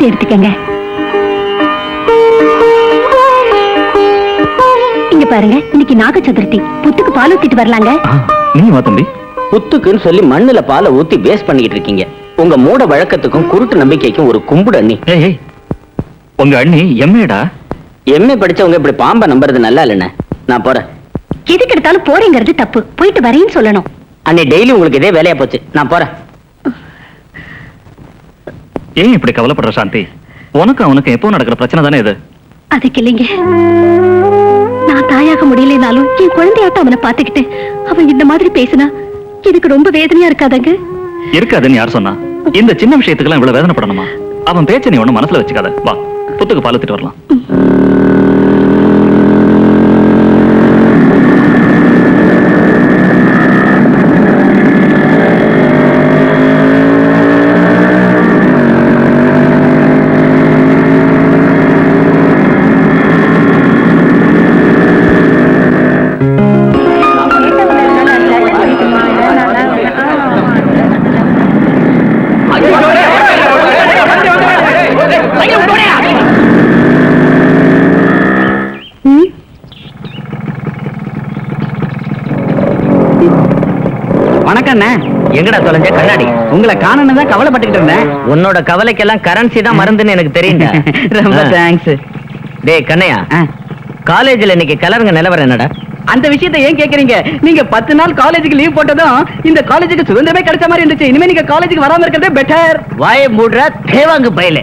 எடுத்துக்கங்க. இங்க பாருங்க, இன்னைக்கு நாக சதுர்த்தி, புத்துக்கு பால் ஊத்திட்டு வரலாங்க. நீ வா தம்பி. புத்துக்குன்னு சொல்லி மண்ணுல பாலை ஊத்தி வேஸ்ட் பண்ணிட்டு இருக்கீங்க. உங்க மூட வழக்கத்துக்கும் குருட்டு நம்பிக்கைக்கும் ஒரு கும்பிடு அண்ணி. உங்க அண்ணி எம்ஏடா? எம்ஏ படிச்சவங்க இப்படி பாம்ப நம்புறது நல்லா இல்லைண்ணே. நான் போறேன். எதுக்கு எடுத்தாலும் போறேங்கிறது தப்பு. போயிட்டு வரேன்னு சொல்லணும். அண்ணே டெய்லி உங்களுக்கு இதே வேலையா போச்சு. நான் போறேன். ஏன் இப்படி கவலைப்படுற சாந்தி? உனக்கு அவனுக்கு எப்போ நடக்கிற பிரச்சனை தானே இது. அதுக்கு இல்லைங்க, நான் தாயாக முடியலனாலும் என் குழந்தையாட்டம் அவனை பாத்துக்கிட்டு அவன் இந்த மாதிரி பேசினா எனக்கு ரொம்ப வேதனையா இருக்காதாங்க? இருக்காதுன்னு யார் சொன்னா? இந்த சின்ன விஷயத்துக்கெல்லாம் இவ்வளவு வேதனைப்படணுமா? அவன் பேச்ச நீ ஒண்ணு மனசுல வச்சுக்காத. வா, புத்துக்கு பால் ஊத்திட்டு வரலாம். எங்கடா தொலைஞ்ச கண்ணாடி? உங்களை காணணும் தான் கவலைப்பட்டுக்கிட்டு இருந்தேன். உன்னோட கவலைக்கெல்லாம் கரன்சி தான் மருந்துன்னு எனக்கு தெரியும். ரொம்ப தேங்க்ஸ். டேய் கண்ணையா, காலேஜ்ல இன்னைக்கு கலருங்க நிலவரம் என்னடா? அந்த விஷயத்தை ஏன் கேக்குறீங்க? நீங்க 10 நாள் காலேஜுக்கு லீவ் போட்டதும் இந்த காலேஜுக்கு சுதந்திரமே கிடைச்ச மாதிரி இருந்துச்சு. இனிமே நீங்க காலேஜுக்கு வராம இருக்கிறதே பெட்டர். வாயை மூடுற தேவாங்கு பையல.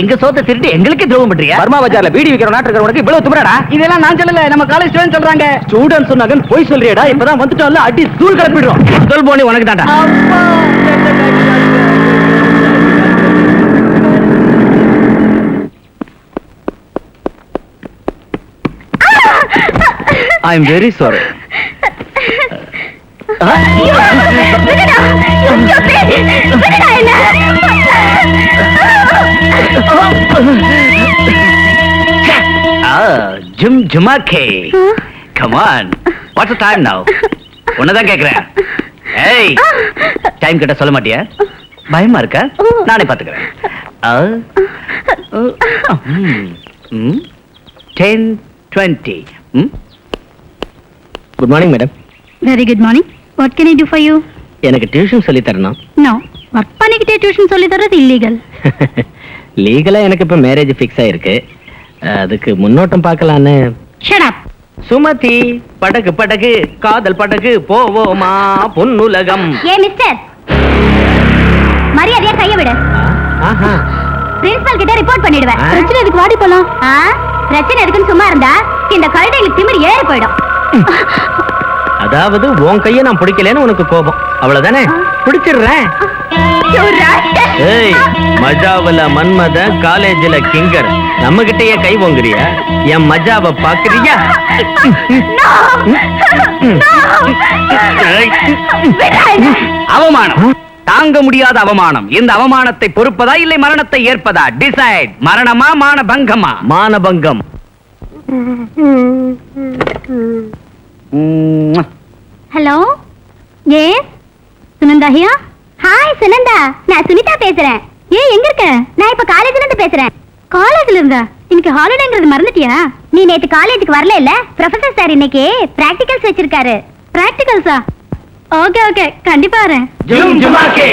எங்க சோத்த திருட்டு எங்களுக்கு துரோகம் பண்றியா? பர்மா பஜார்ல பீடி விக்கிற நாட்டு இருக்கிறவனுக்கு இவ்வளவு துமரடா? இதெல்லாம் நான் சொல்லல, நம்ம காலேஜ் ஸ்டூடண்ட் சொல்றாங்க. ஸ்டூடண்ட் சொன்னாங்க போய் சொல்றியடா? இப்பதான் வந்துட்டோம்ல, அடி தூள் கிளப்பிடுறோம். சொல் போனி உனக்கு தான்டா. I am very sorry. Jum Jumake. Come on. What's the time now? உன்னதான் கேக்குறேன். ஏய், டைம் கிட்ட சொல்ல மாட்டியா? பயமா இருக்கா? நானே பாத்துக்கிறேன். 10:20. Good morning madam. Very good morning. What can I to for you? எனக்கு டியூஷன் சொல்லி தரணும். நோ, ஒர்க் பண்ணிக்கிட்டே டியூஷன் சொல்லி தரது இல்லீகல். லீகலா எனக்கு இப்ப மேரேஜ் ஃபிக்ஸ் ஆயிருக்கு. அதுக்கு முன்னோட்டம் பார்க்கலான்னு. Shut up. சுமதி, படகு படகு காதல் படகு போவோமா பொன்னுலகம். ஏ மிஸ்டர், மரியாதையா கைய விடு. பிரின்சிபல் கிட்ட ரிப்போர்ட் பண்ணிடுவேன். பிரச்சனை எதுக்கு? வாடி போலாம். பிரச்சனை எதுக்குன்னு சும்மா இருந்தா இந்த கழுதைகளுக்கு திமிர் ஏறி போயிடும். அதாவது உன் கைய நான் பிடிக்கலன்னு உனக்கு கோபம், அவ்வளவுதானே? பிடிச்சிடுறேன். ஏய், மஜாவல மன்மத, காலேஜ்ல கிங்கர், நம்ம கிட்டயே கை வாங்குறியா? என் மஜாவை பாக்குறியா? அவமானம். தாங்க முடியாத அவமானம். இந்த அவமானத்தை பொறுப்பதா இல்லை மரணத்தை ஏற்பதா? Decide. மரணமா மானபங்கமா? மானபங்கம். Hello, S Sunanda ஹியா. Hi Sunanda, நான் சுனிதா பேசுறேன். எங்க இருக்க? நான் இப்ப காலேஜ்ல இருந்து பேசுறேன். காலேஜ்ல இருந்தா? இன்னைக்கு ஹாலிடேங்கிறது மறந்துட்டியா? நீ நேத்து காலேஜுக்கு வரல இல்ல? ப்ரொஃபசர் சார் இன்னைக்கு பிராக்டிகல்ஸ் வச்சிருக்காரு. பிராக்டிகல்ஸா? ஓகே ஓகே, கண்டிப்பா வரேன். ஜும் ஜுமாக்கே.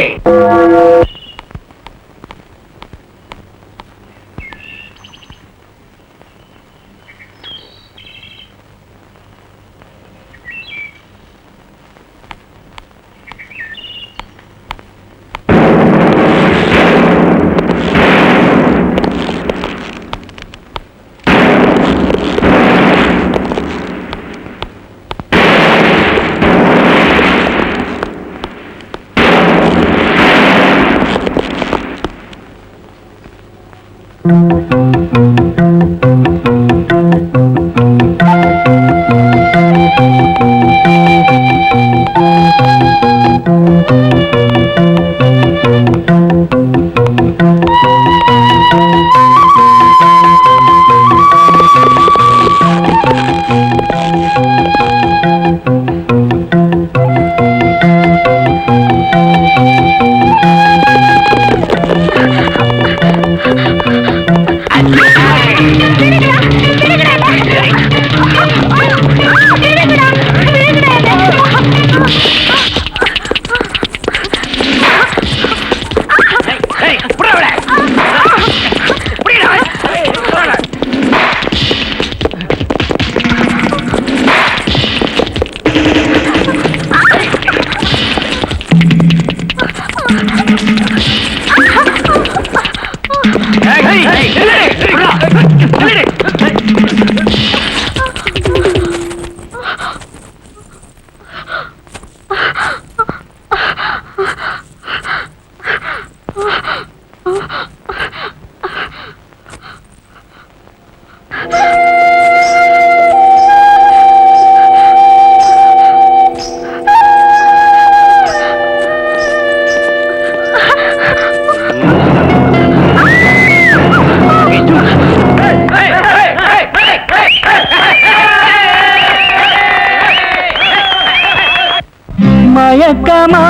மயக்கமா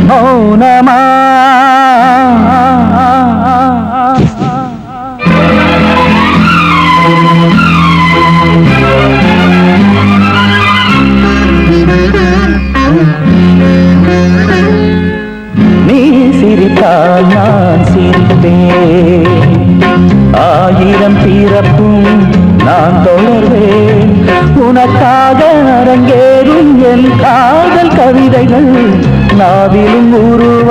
மௌனமா நீ சிரித்தால் நான் சிரிப்பேன், ஆயிரம் பிறப்பும் நான் தொடர்வேன். உனக்காக அரங்கேறும் என் காதல் கவிதைகள் நாவிலும் உருவானாய்,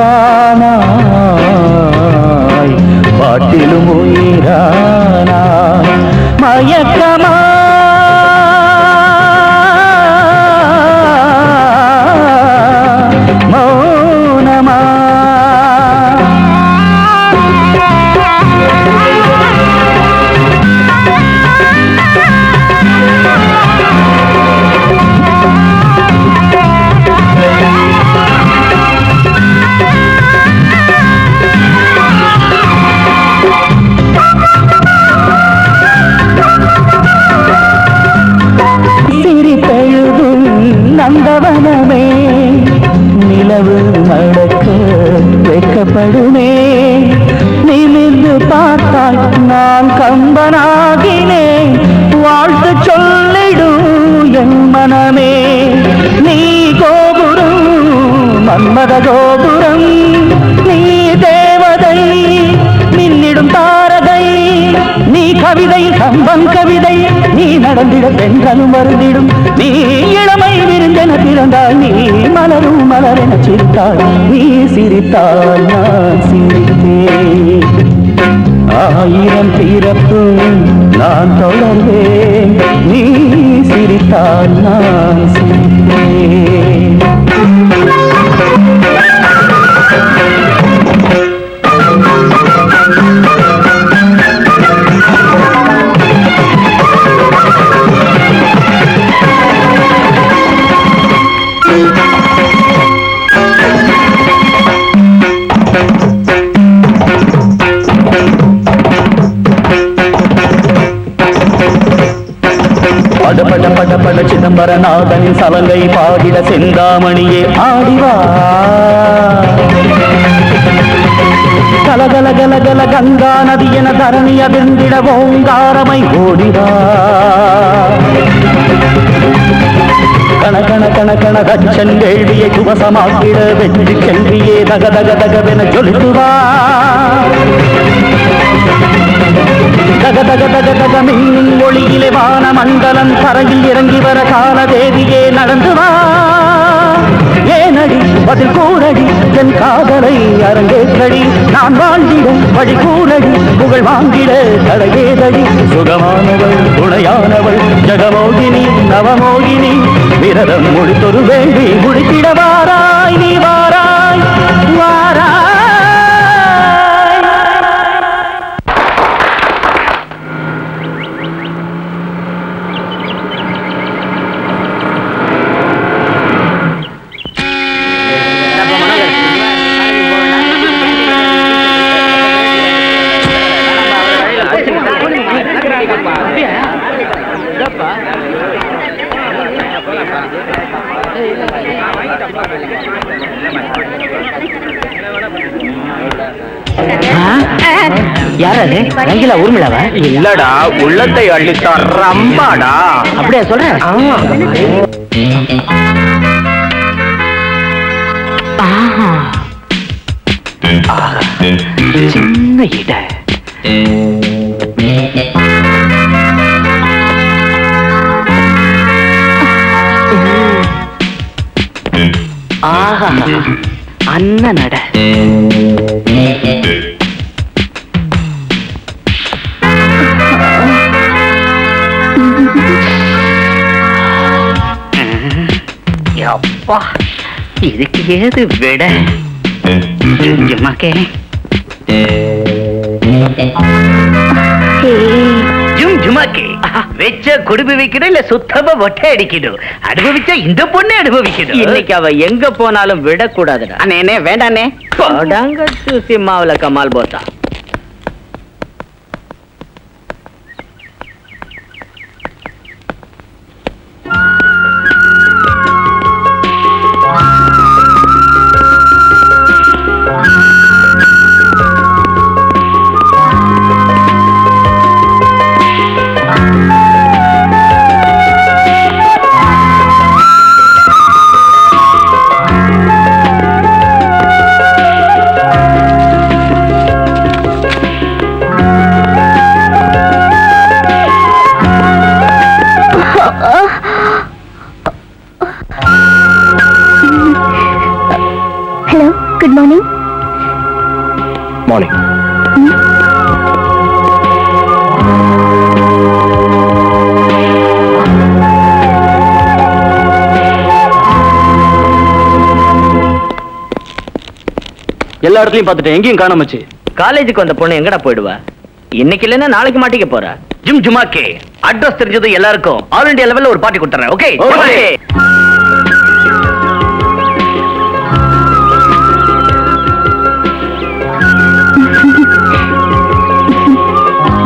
பாட்டிலும் உயிரானாய். மயக்கமா மௌனமா சிரித்தெழுதும் நந்தவனமே, நிலவு நடக்க வைக்கப்படுமே. நிமிர்ந்து பார்த்தால் நான் கம்பனாகினேன், வாழ்த்து சொல்லிடும் என் மனமே. நீ கோபுரம் மன்மத கோபுரம், நீ தேவதை மின்னிடும் தாரகை. நீ கவிதை கம்பன் கவிதை, நீ நடந்திட பெண்களும் வருந்திடும். நீ இளமை விருந்தென பிறந்தாய், நீ மலரும் மலரென சிரித்தாய். நீ சிரித்தால் நான் சிரித்தேன், ஆயிரம் பிறப்பும் நான் தொடர்வேன். நீ சிரித்தால் நான் சிரித்தேன். பட பட பட பட சிதம்பரநாதனின் சலங்கை பாடிட செந்தாமணியே ஆடிவா கலகல கலகல கங்கா நதி என தரணி அதிர்ந்திட ஓங்காரமை ஓடிவா கண கண கண கண தச்சன் வேள்வியை துவசமாக்கிட வெற்றி செல்வியே தக தக தகவென ஜொலித்துவா தக தக தக தக மின்னின் ஒளியிலே வான மண்டலம் தரையில் இறங்கி வர கால தேவியே நடந்து வா ஏனடி பதில் கூறடி என் காதலை அரங்கேற்றடி நான் வாழ்ந்திட வழி கூறடி புகழ் வாங்கிட தடையேதடி சுகமானவள் துணையானவள் ஜகமோகினி நவமோகினி விரதம் முடித்தொரு வேண்டி முடித்திட வாராய் நீ வாராய் வாராய். யாரு ரங்கிலா ஊர்மிளாவா? இல்லடா உள்ளத்தை அள்ளித்தான் ரம்பாடா. அப்படியா சொல்ற? சின்ன இட ஆஹா அண்ண நட அப்பா இதுக்கு ஏது விட ஜும்மாக்கே ஜும்மாக்கே வெச்ச குடும்பி வைக்கணும் இல்ல சுத்தமா ஒட்டை அடிக்கணும் அனுபவிச்சா இந்த பொண்ணு அனுபவிக்கணும் இன்னைக்கு அவ எங்க போனாலும் விடக்கூடாதுடா. அண்ணே வேண்டாண்ணே படாங்கட்டு சிம்மாவுல கமால் போத்தா. Hello, good morning. மார்னிங். எல்லா இடத்துலயும் பார்த்துட்டேன், எங்கேயும் காணாமச்சு. காலேஜுக்கு வந்த பொண்ணு எங்கடா போயிடுவா? இன்னைக்கு இல்லைன்னா நாளைக்கு மாட்டிக்க போறா. ஜிம் ஜுமாக்கே அட்ரஸ் தெரிஞ்சது எல்லாருக்கும் ஆல் இந்தியா லெவல்ல ஒரு பார்ட்டி கொடுத்துறேன். Okay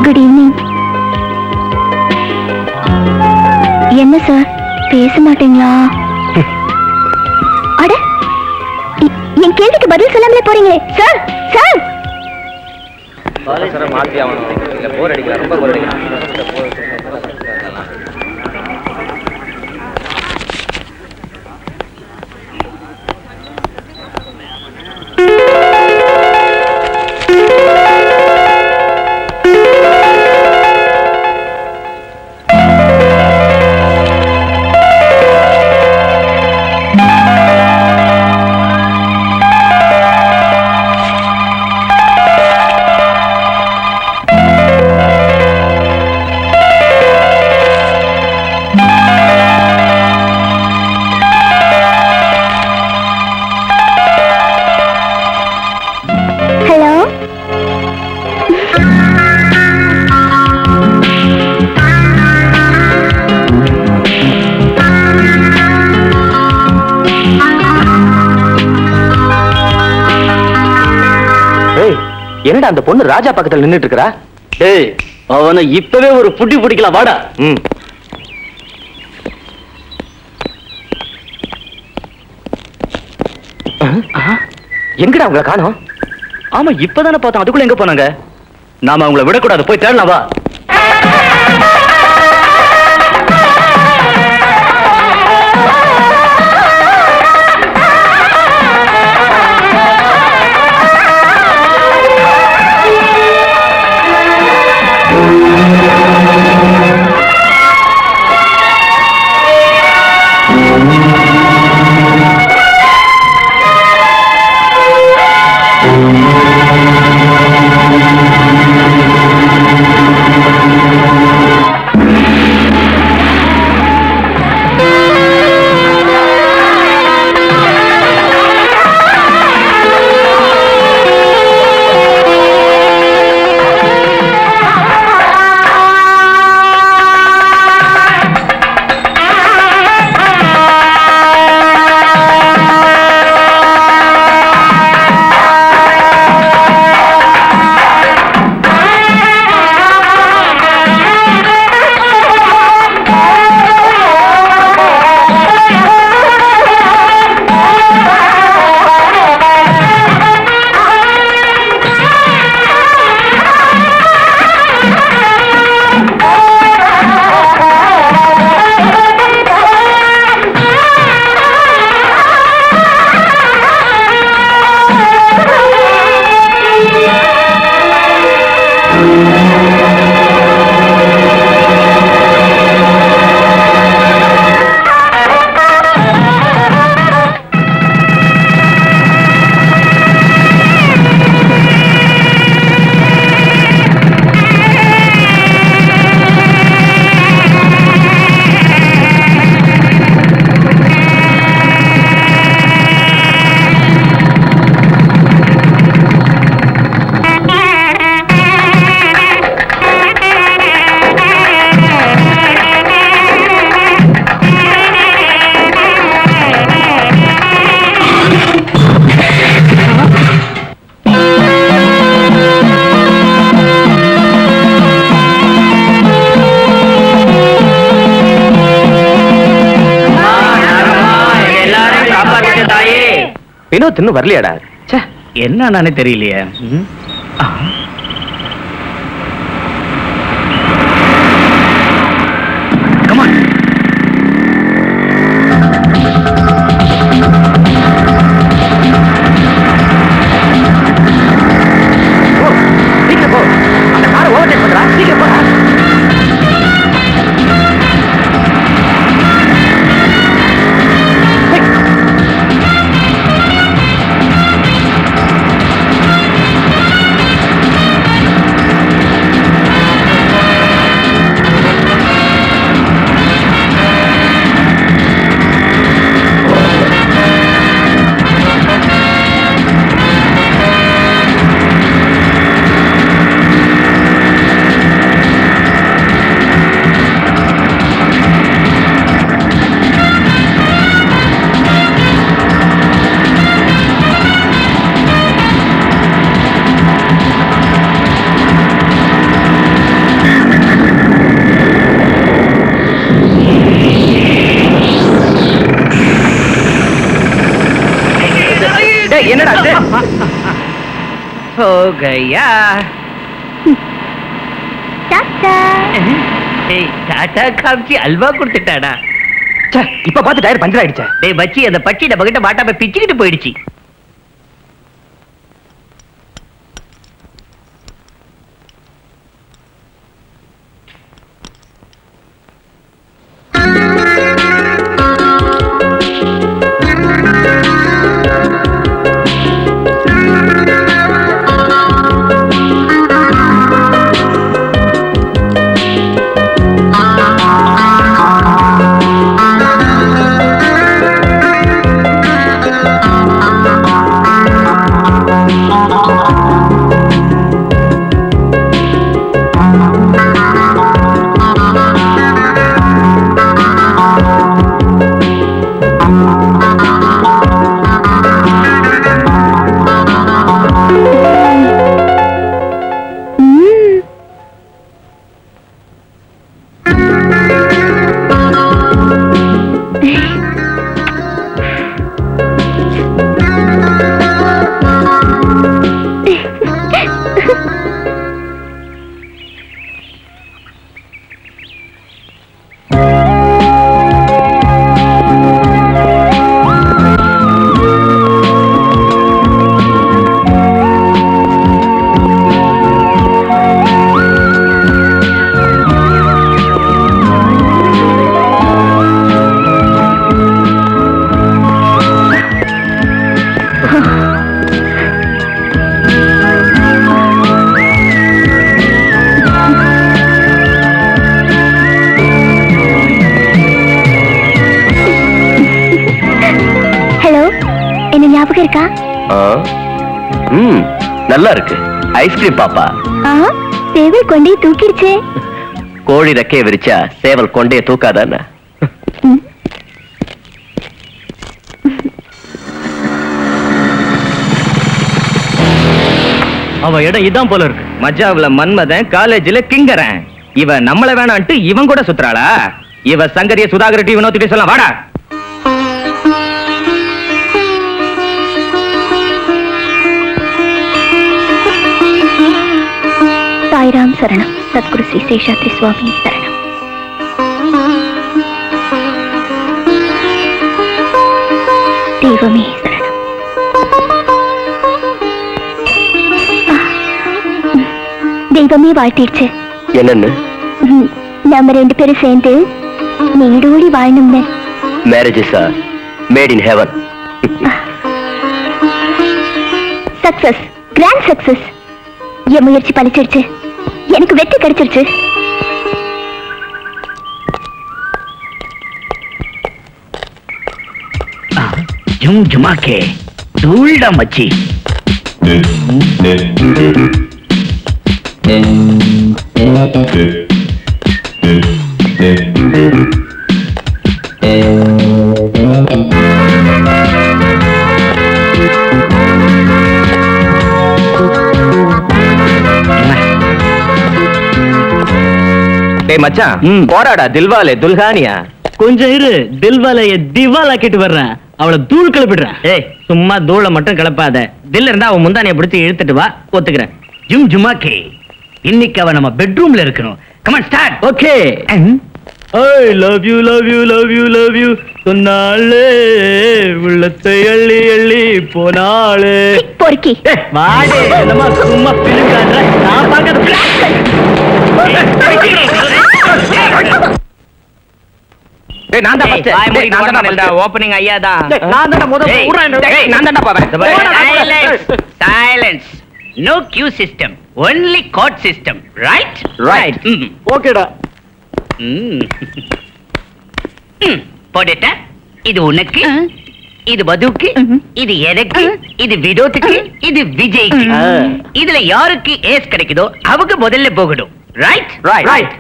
good evening. என்ன சார் பேச மாட்டீங்களா? அட, என் கேள்விக்கு பதில் சொல்லாமலே போறீங்களே சார். சார் மாத்தி ஆகணும். போர் அடிக்கல, ரொம்ப போர் அடிக்கல. என்னடா அந்த பொண்ணு ராஜா பக்கத்துல நின்னுட்டு இருக்கா? ஏய், அவனை இப்பவே ஒரு புடி பிடிக்கலாம் வாடா. எங்கடா உங்களை காணோம்? ஆமா இப்பதானே பார்த்தோம், அதுக்குள்ள எங்க போனாங்க? நாம அவங்கள விடக்கூடாது, போய் தேடலாம் வா. வினோத் இன்னும் வரலையாடா? என்ன நானே தெரியலையே. கமான். சீக்கிரம் போ, அந்த காரை ஓவர்டேக் பண்றா. சீக்கிரம் போடா. என்னடா हो गया. டாடா. டேய் டாடா காமிச்சி அல்வா கொடுத்துட்டாடா. இப்ப பார்த்து டயர் பஞ்சர் ஆயிடுச்சே. டேய் பச்சி, அந்த பச்சி நம்ம கிட்ட மாட்டாம பிச்சுக்கிட்டு போயிடுச்சு. என்ன ஞாபகம் இருக்கா? நல்லா இருக்கு. ஐஸ்கிரீம் பாப்பா. சேவல் கொண்டே தூக்கிடுச்சே. கோழி ரெக்கைய விரிச்சா சேவல் கொண்டே தூக்காதானே? அவ இடம் இதான் போல இருக்கு. மஜாவுல மன்மதன், காலேஜ்ல கிங்கறன். இவ நம்மள வேணான்ட்டு இவன் கூட சுத்துறாளா? இவ சங்கரிய சுதாகர் டிவி நோத்திட்டு சொல்லலாம். வாடா. சாய்ராம் சரணம். சத்குரு ஸ்ரீ சேஷாத்ரி சுவாமி சரணம். தெய்வமே சரணம். தெய்வமே வாழ்த்திடுச்சு. என்னன்னு? நம்ம 2 பேரும் சேர்ந்து நீடோடி வாழணும்னு. Marriages are made in heaven. Success, grand success. என் முயற்சி பலிச்சிருச்சு. எனக்கு வெற்றி கிடைச்சிருச்சு. ஜும் ஜுமாக்கே தூள்டா மச்சி. டேய் மச்சான், போராடா தில்வாலே துல்ஹானியா. கொஞ்சம் இரு, தில்வாலைய திவாலாக்கிட்டு வர்றேன். அவளை தூள் கிளப்பிடுறேன். ஏய் சும்மா தூளை மட்டும் கிளப்பாத. தில் இருந்தா அவன் முந்தானிய பிடிச்சி இழுத்துட்டு வா, ஒத்துக்கிறேன். ஜும் ஜுமாக்கே, இன்னைக்கு அவ நம்ம பெட்ரூம்ல இருக்கணும். Come on start. Okay. I love you love you love you love you சொன்னாலே உள்ளத்தை அள்ளி அள்ளி போனாலே. பொறுக்கி வாடே, என்னமா சும்மா பிள்ளைங்க நான் பார்க்கறது. டேய் நான் தான் ஃபர்ஸ்ட். டேய் நான் தான் ஃபர்ஸ்ட். ஓபனிங் ஐயா தான். நான் தான் முதல்ல ஊறேன். டேய் நான் தான் போவேன். Silence. No queue system, only court system. Right? Right. ஓகேடா. போடட்டா. இது உனக்கு, இது மதுவுக்கு, இது எனக்கு, இது வினோத்துக்கு, இது விஜய்க்கு. இதுல யாருக்கு ஏஸ் கிடைக்குதோ அவங்க முதல்ல போகணும். ரைட்? ரைட்.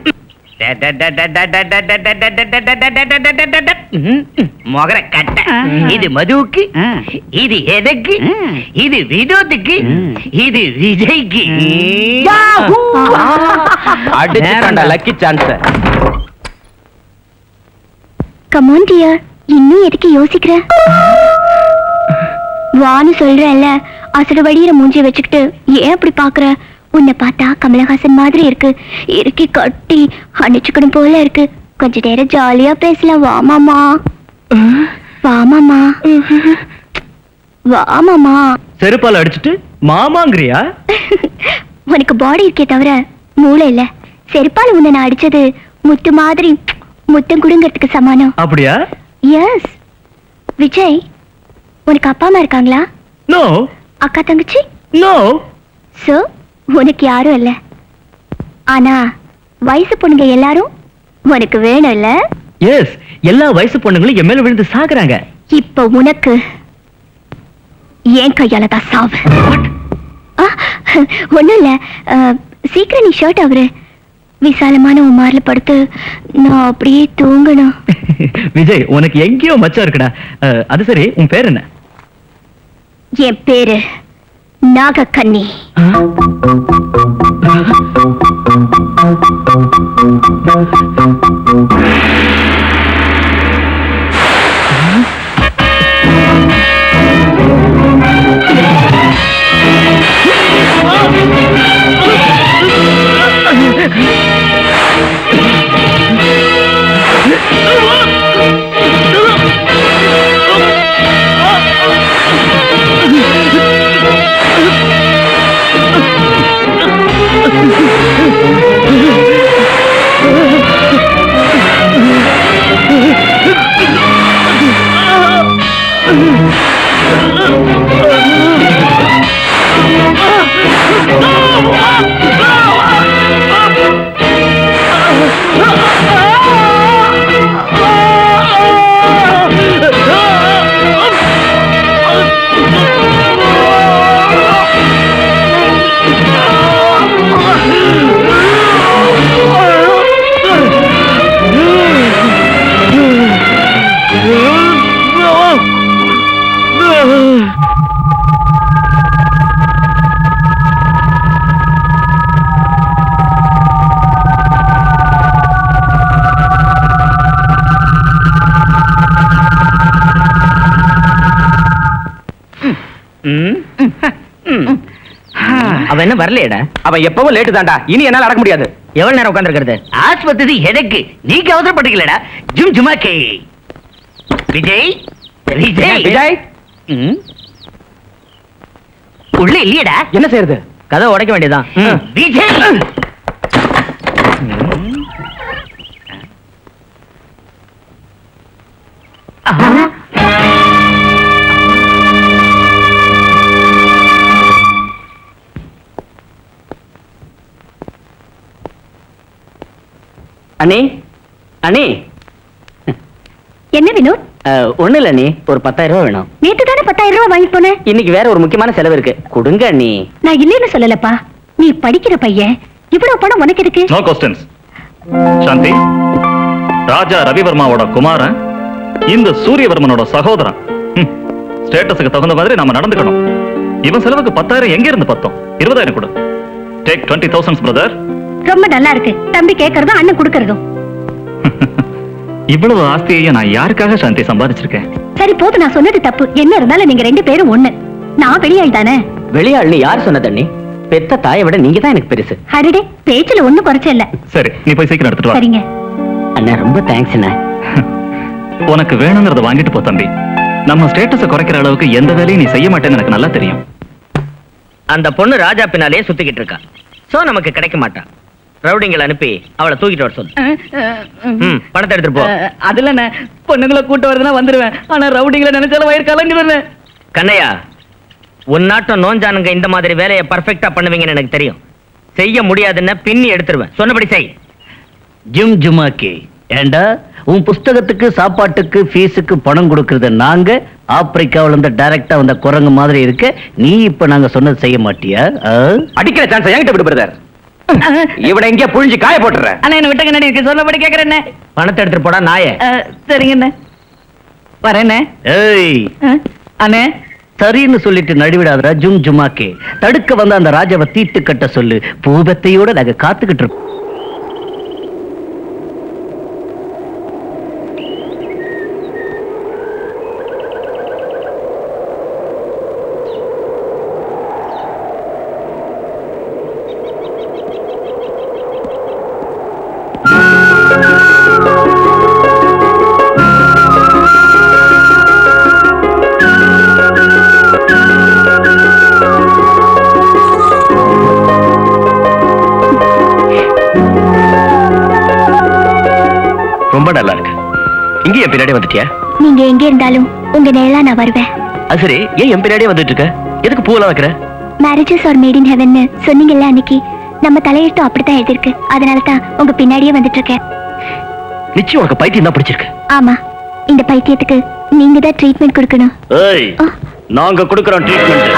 மொகர கட்ட. இது மதுவுக்கு, இது எனக்கு, இது வினோத்துக்கு, இது விஜய்க்கு. அடிச்சுட்டான்டா lucky chance. Come on dear, இன்னும் எதுக்கு யோசிக்கிற? வான்னு சொல்றேன்ல, அசடு வடிகிற மூஞ்சி வச்சுக்கிட்டு ஏன் அப்படி பாக்குற? உன்னை பார்த்தா கமலஹாசன் மாதிரி இருக்கு. இறுக்கி கட்டி அணிச்சுக்கணும் போல இருக்கு. கொஞ்ச நேரம் ஜாலியா பேசலாம். வாமாமா, வாமாமா, வாமாமா. செருப்பால அடிச்சிட்டு மாமாங்கிறியா? உனக்கு பாடி இருக்கே தவிர மூளை இல்ல. செருப்பால உன்னை நான் அடிச்சது முத்து மாதிரி முத்தம் குடுங்கிறதுக்கு சமானம். அப்படியா? எஸ். விஜய், உனக்கு அப்பா அம்மா இருக்காங்களா? நோ. அக்கா தங்கச்சி? நோ. சோ உனக்கு யாரும் இல்ல. ஆனா வயசு பொண்ணுங்க எல்லாரும் உனக்கு வேணும் இல்ல? எஸ், எல்லா வயசு பொண்ணுங்களும் என் மேல விழுந்து சாகுறாங்க. இப்ப உனக்கு ஏன் கையால தான் சாவு. ஒண்ணும் இல்ல. சீக்கிரம் நீ ஷர்ட் அவரு. விசாலமான உமார்ல படுத்து நான் அப்படியே தூங்கணும். விஜய், உனக்கு எங்கேயோ மச்சம் இருக்குடா. அது சரி, உன் பேர் என்ன? என் பேரு நாகக்கன்னி. அவன் என்ன வரலையடா? அவன் எப்பவும் லேட்டு தான்டா. இனி என்னால நடக்க முடியாது. எவ்வளவு நேரம் உட்கார்ந்திருக்கிறது? ஆஸ்பத்திரி எனக்கு நீங்க அவசரப்பட்டீங்களடா. ஜும் ஜுமாக்கே. விஜய் விஜய் விஜய் உள்ள இல்லையடா. என்ன செய்யறது? கதை உடைக்க வேண்டியதான். விஜய் அண்ணே அண்ணே என்ன வினோத்? ஒண்ணு இல்ல அண்ணே, ஒரு 10,000 ரூபாய் வேணும். நேத்து தானே 10,000 ரூபாய் வாங்கி போனேன். இன்னைக்கு வேற ஒரு முக்கியமான செலவு இருக்கு, கொடுங்க அண்ணே. நான் இல்லைன்னு சொல்லலப்பா. நீ படிக்கிற பையன், இவ்வளவு பணம் உனக்கு இருக்கு. No questions. சாந்தி, ராஜா ரவிவர்மாவோட குமாரன், இந்த சூரியவர்மனோட சகோதரன். ஸ்டேட்டஸுக்கு தகுந்த மாதிரி நாம நடந்துக்கணும். இவன் செலவுக்கு 10,000 எங்க இருந்து பத்தோம்? 20,000 கொடு. Take 20,000 brother. ரொம்ப நல்லா இருக்கு. தம்பி கேட்கறதும் அண்ணன் கொடுக்கறதும். இவ்வளவு ஆஸ்தியை நான் யாருக்காக சாந்தி சம்பாதிச்சிருக்கேன்? சரி போது, நான் சொன்னது தப்பு. என்ன இருந்தாலும் நீங்க 2 பேரும் ஒண்ணு. நான் வெளியாள் தானே. வெளியாள்னு யார் சொன்னது அண்ணே? பெத்த தாயை விட நீங்க தான் எனக்கு பெருசு. அடடே, பேச்சுல ஒண்ணும் குறைச்ச இல்ல. சரி, நீ போய் சீக்கிரம் எடுத்துட்டு வா. சரிங்க. அண்ணா ரொம்ப தேங்க்ஸ் அண்ணா. உனக்கு வேணுங்கிறத வாங்கிட்டு போ தம்பி. நம்ம ஸ்டேட்டஸை குறைக்கிற அளவுக்கு எந்த வேலையும் நீ செய்ய மாட்டேன்னு எனக்கு நல்லா தெரியும். அந்த பொண்ணு ராஜா பின்னாலே சுத்திக்கிட்டு இருக்கா. சோ நமக்கு கிடைக்க மாட்டா. ரவுடிங்களை அனுப்பி அவளை தூக்கிட்டு வர சொல்லு. பணத்தை எடுத்துட்டு போ. அதுல நான் பொண்ணுங்களை கூட்ட வருதுன்னா வந்துருவேன். ஆனா ரவுடிங்களை நினைச்சாலும் வயிறு கலங்கிடுவேன். கண்ணையா, உன் நாட்டம் நோஞ்சானுங்க இந்த மாதிரி வேலையை பர்ஃபெக்டா பண்ணுவீங்கன்னு எனக்கு தெரியும். செய்ய முடியாதுன்னா பின்னி எடுத்துருவேன். சொன்னபடி செய். ஜும் ஜுமாக்கே. ஏண்டா, உன் புஸ்தகத்துக்கு சாப்பாட்டுக்கு ஃபீஸுக்கு பணம் கொடுக்கறது நாங்க. ஆப்பிரிக்காவில இருந்து டைரக்டா வந்த குரங்கு மாதிரி இருக்க நீ இப்ப நாங்க சொன்னது செய்ய மாட்டியா? அடிக்கிற சான்ஸ் என்கிட்ட விட்டு பிரதர். இவனை எங்கேயா புழிஞ்சு காய போட்டுறேன். அண்ணா என்ன விட்டுங்க, நீங்க சொன்னபடி கேக்குறேன்னு. பணத்தை எடுத்துட்டு போடா நாயே. சரிங்கண்ணே, வரேண்ணே. ஏய், அண்ணே, சரின்னு சொல்லிட்டு நடுவிடாதடா ஜும் ஜுமாக்கே. தடுக்க வந்த அந்த ராஜாவை தீட்டு கட்ட சொல்லு. பூபத்தையோட நாங்க காத்துக்கிட்டு இருக்கோம். ரொம்ப நல்லா இருக்கு. இங்க என் பின்னாடி வந்துட்டியா? நீங்க எங்க இருந்தாலும் உங்க நேரா நான் வருவேன். அது சரி, ஏன் என் பின்னாடியே வந்துட்டு இருக்க? எதுக்கு பூவெல்லாம் வைக்கிற? மேரேஜஸ் ஆர் மேட் இன் ஹெவன்னு சொன்னீங்கல்ல அன்னைக்கு. நம்ம தலையெழுத்தும் அப்படித்தான் எழுதிருக்கு. அதனால தான் உங்க பின்னாடியே வந்துட்டு இருக்கேன். நிச்சயம் உனக்கு பைத்தியம் தான் பிடிச்சிருக்கு. ஆமா, இந்த பைத்தியத்துக்கு நீங்க தான் ட்ரீட்மெண்ட் கொடுக்கணும். ஏய், நாங்க கொடுக்கறோம் ட்ரீட்மெண்ட்.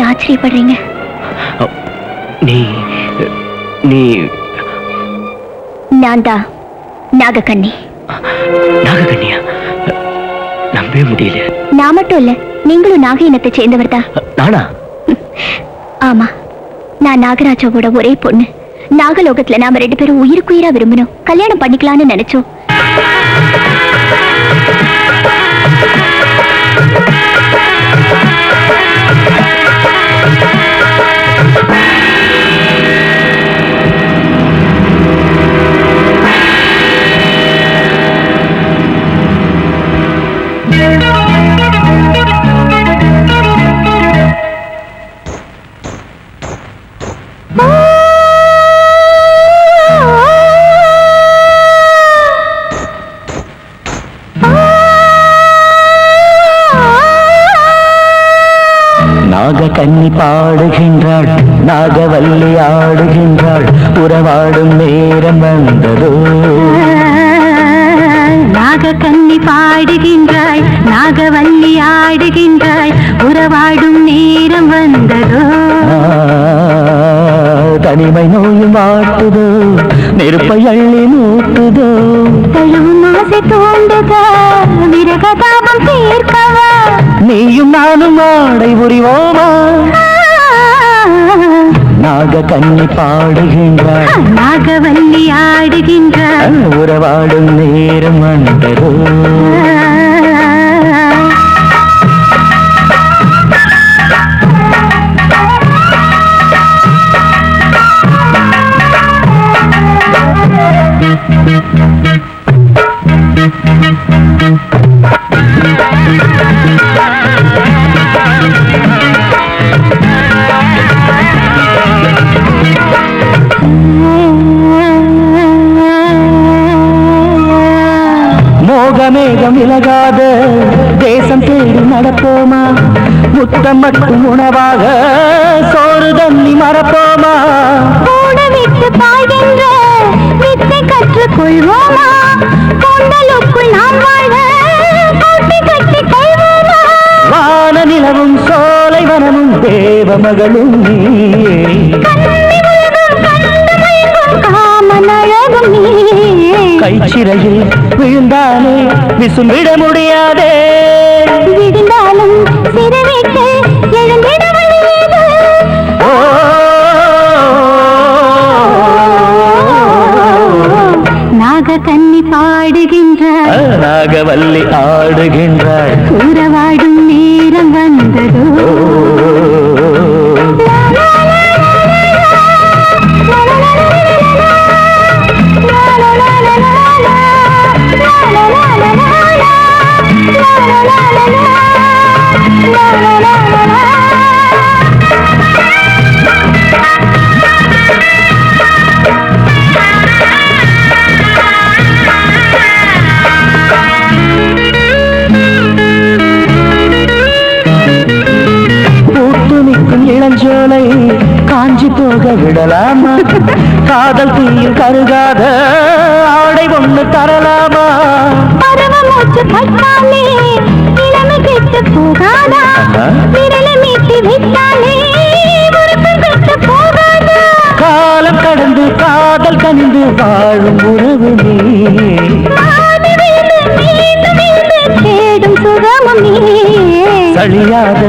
ஆச்சரியப்படுறீங்க? நீ நான் தான் நாகக்கண்ணி. நாகக்கண்ணியா? நம்பவே முடியல. நான் மட்டும் இல்ல, நீங்களும் நாக இனத்தை சேர்ந்தவர் தான். நானா? ஆமா, நான் நாகராஜாவோட ஒரே பொண்ணு. நாகலோகத்துல நாம 2 பேரும் உயிருக்குயிரா விரும்பணும், கல்யாணம் பண்ணிக்கலாம்னு நினைச்சோம். கன்னி பாடுகின்றாள், நாகவல்லி ஆடுகின்றாள், உறவாடும் நேரம் வந்ததோ. நாக கன்னி பாடுகின்றாள், நாகவல்லி ஆடுகின்றாள், உறவாடும் நேரம் வந்ததோ. தனிமை நோயும் வாட்டுதோ, நெருப்பை அள்ளி மூட்டுதோ. தழுவும் ஆசை தோண்டுதா, விரகதாபம் தீர்க்கவா. நீயும் நானும் ஆடை புரிவோமா. நாக கன்னி பாடுகின்றாள், நாகவல்லி ஆடுகின்றாள், உறவாடும் நேரம் வந்ததோ. மோகமேகம் விலகாத தேசம் தேடி நடப்போமா. முத்தம் மட்டும் உணவாக சோறு தண்ணி மறப்போமா. விட்டு பாய்கின்ற வித்தை கற்றுக்கொள்வோமா. கொண்டலுக்குள் நாம் வாழ கோட்டை கட்டி கொள்வோமா. வான நிலவும் சோலை வனமும் தேவ மகளும் நீயே. காமனழகும் நீயே. கைச்சிறையில் விழுந்தாலே விசும்பிட முடியாதே. விழுந்தாலும் சிறுவிட்டு எழுந்திட வழியது. நாக கன்னி பாடுகின்றாள், நாகவல்லி ஆடுகின்றாள், உறவாடும் நேரம் வந்ததோ. இளஞ்சோலை காஞ்சி போக விடலாமா. காதல் தீயில் கருகாத ஆடை ஒண்ணு தரலாமா. பரவமூச்சு கட்டாலே இளமை கெட்டு போகாதா. விரலை மீட்டி விட்டாலே உறுப்பு கெட்டு போகாதா. காலம் கடந்து காதல் கண்டு வாழும் உறவு நீ. தேடும் சுகமும் நீ. சளியாத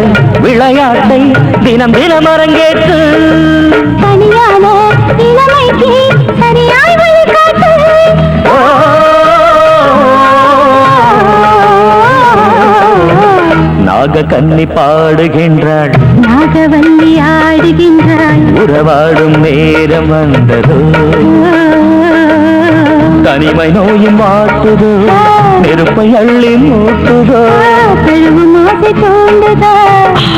விளையாட்டை தினம் தினம் அரங்கேற்று. தனியான இளமைக்கு சரியாய் வழிகாட்டு. நாக கன்னி பாடுகின்றாள், நாகவல்லி ஆடுகின்றாள், உறவாடும் நேரம் வந்ததோ. தனிமை நோயும் வாட்டுதோ, நெருப்பை அள்ளி மூட்டுதோ. தழுவும் ஆசை தோண்டுதா,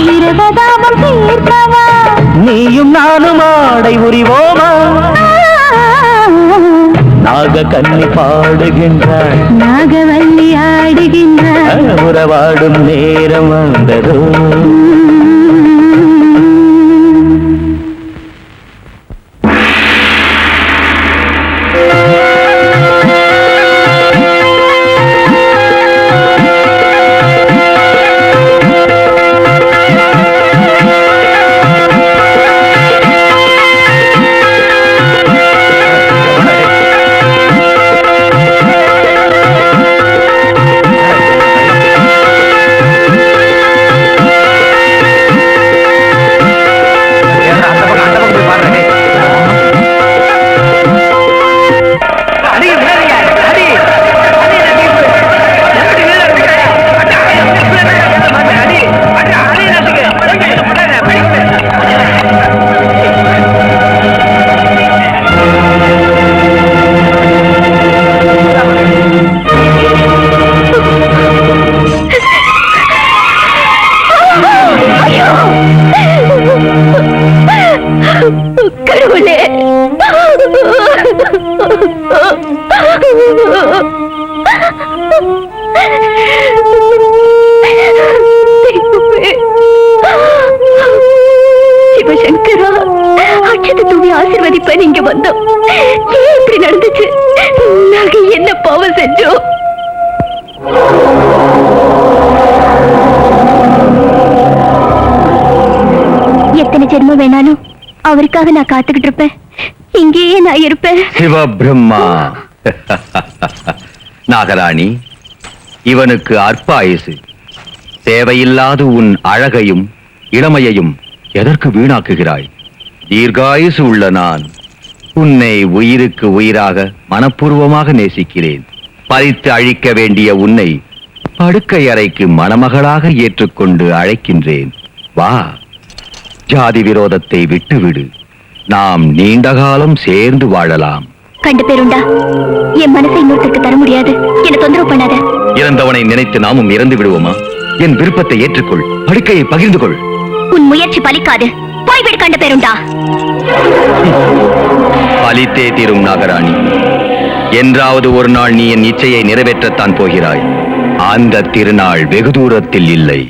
விரகதாபம் தீர்க்கவா. நீயும் நானும் ஆடை உரிவோமா. நாக கன்னி பாடுகின்றாள், நாகவல்லி ஆடுகின்றாள், உறவாடும் நேரம் வந்ததோ. வந்தோம்? ஏன் இப்படி நடந்துச்சு? நாங்க என்ன பாவம் செஞ்சோம்? எத்தனை ஜென்மம் வேணாலும் அவருக்காக நான் காத்துக்கிட்டு இருப்பேன். இங்கேயே நான் இருப்பேன். சிவபிரம்மா. நாகராணி, இவனுக்கு அற்ப ஆயுசு. தேவையில்லாத உன் அழகையும் இளமையையும் எதற்கு வீணாக்குகிறாய்? தீர்காயுசு உள்ள நான் உன்னை உயிருக்கு உயிராக மனப்பூர்வமாக நேசிக்கிறேன். பறித்து அழிக்க வேண்டிய உன்னை படுக்கை அறைக்கு மணமகளாக ஏற்றுக்கொண்டு அழைக்கின்றேன். வா, ஜாதி விரோதத்தை விட்டுவிடு. நாம் நீண்ட காலம் சேர்ந்து வாழலாம். கண்டு பேருண்டா, என் மனசை இன்னொருத்தருக்கு தர முடியாது. என்ன தொந்தரவு பண்ணாத. இறந்தவனை நினைத்து நாமும் இறந்து விடுவோமா? என் விருப்பத்தை ஏற்றுக்கொள், படுக்கையை பகிர்ந்து கொள். உன் முயற்சி பலிக்காது. போய்விடு கண்டு பேருண்டா. பலித்தே தீரும் நாகராணி. என்றாவது ஒரு நாள் நீ என் இச்சையை நிறைவேற்றத்தான் போகிறாய். அந்த திருநாள் வெகு தூரத்தில் இல்லை.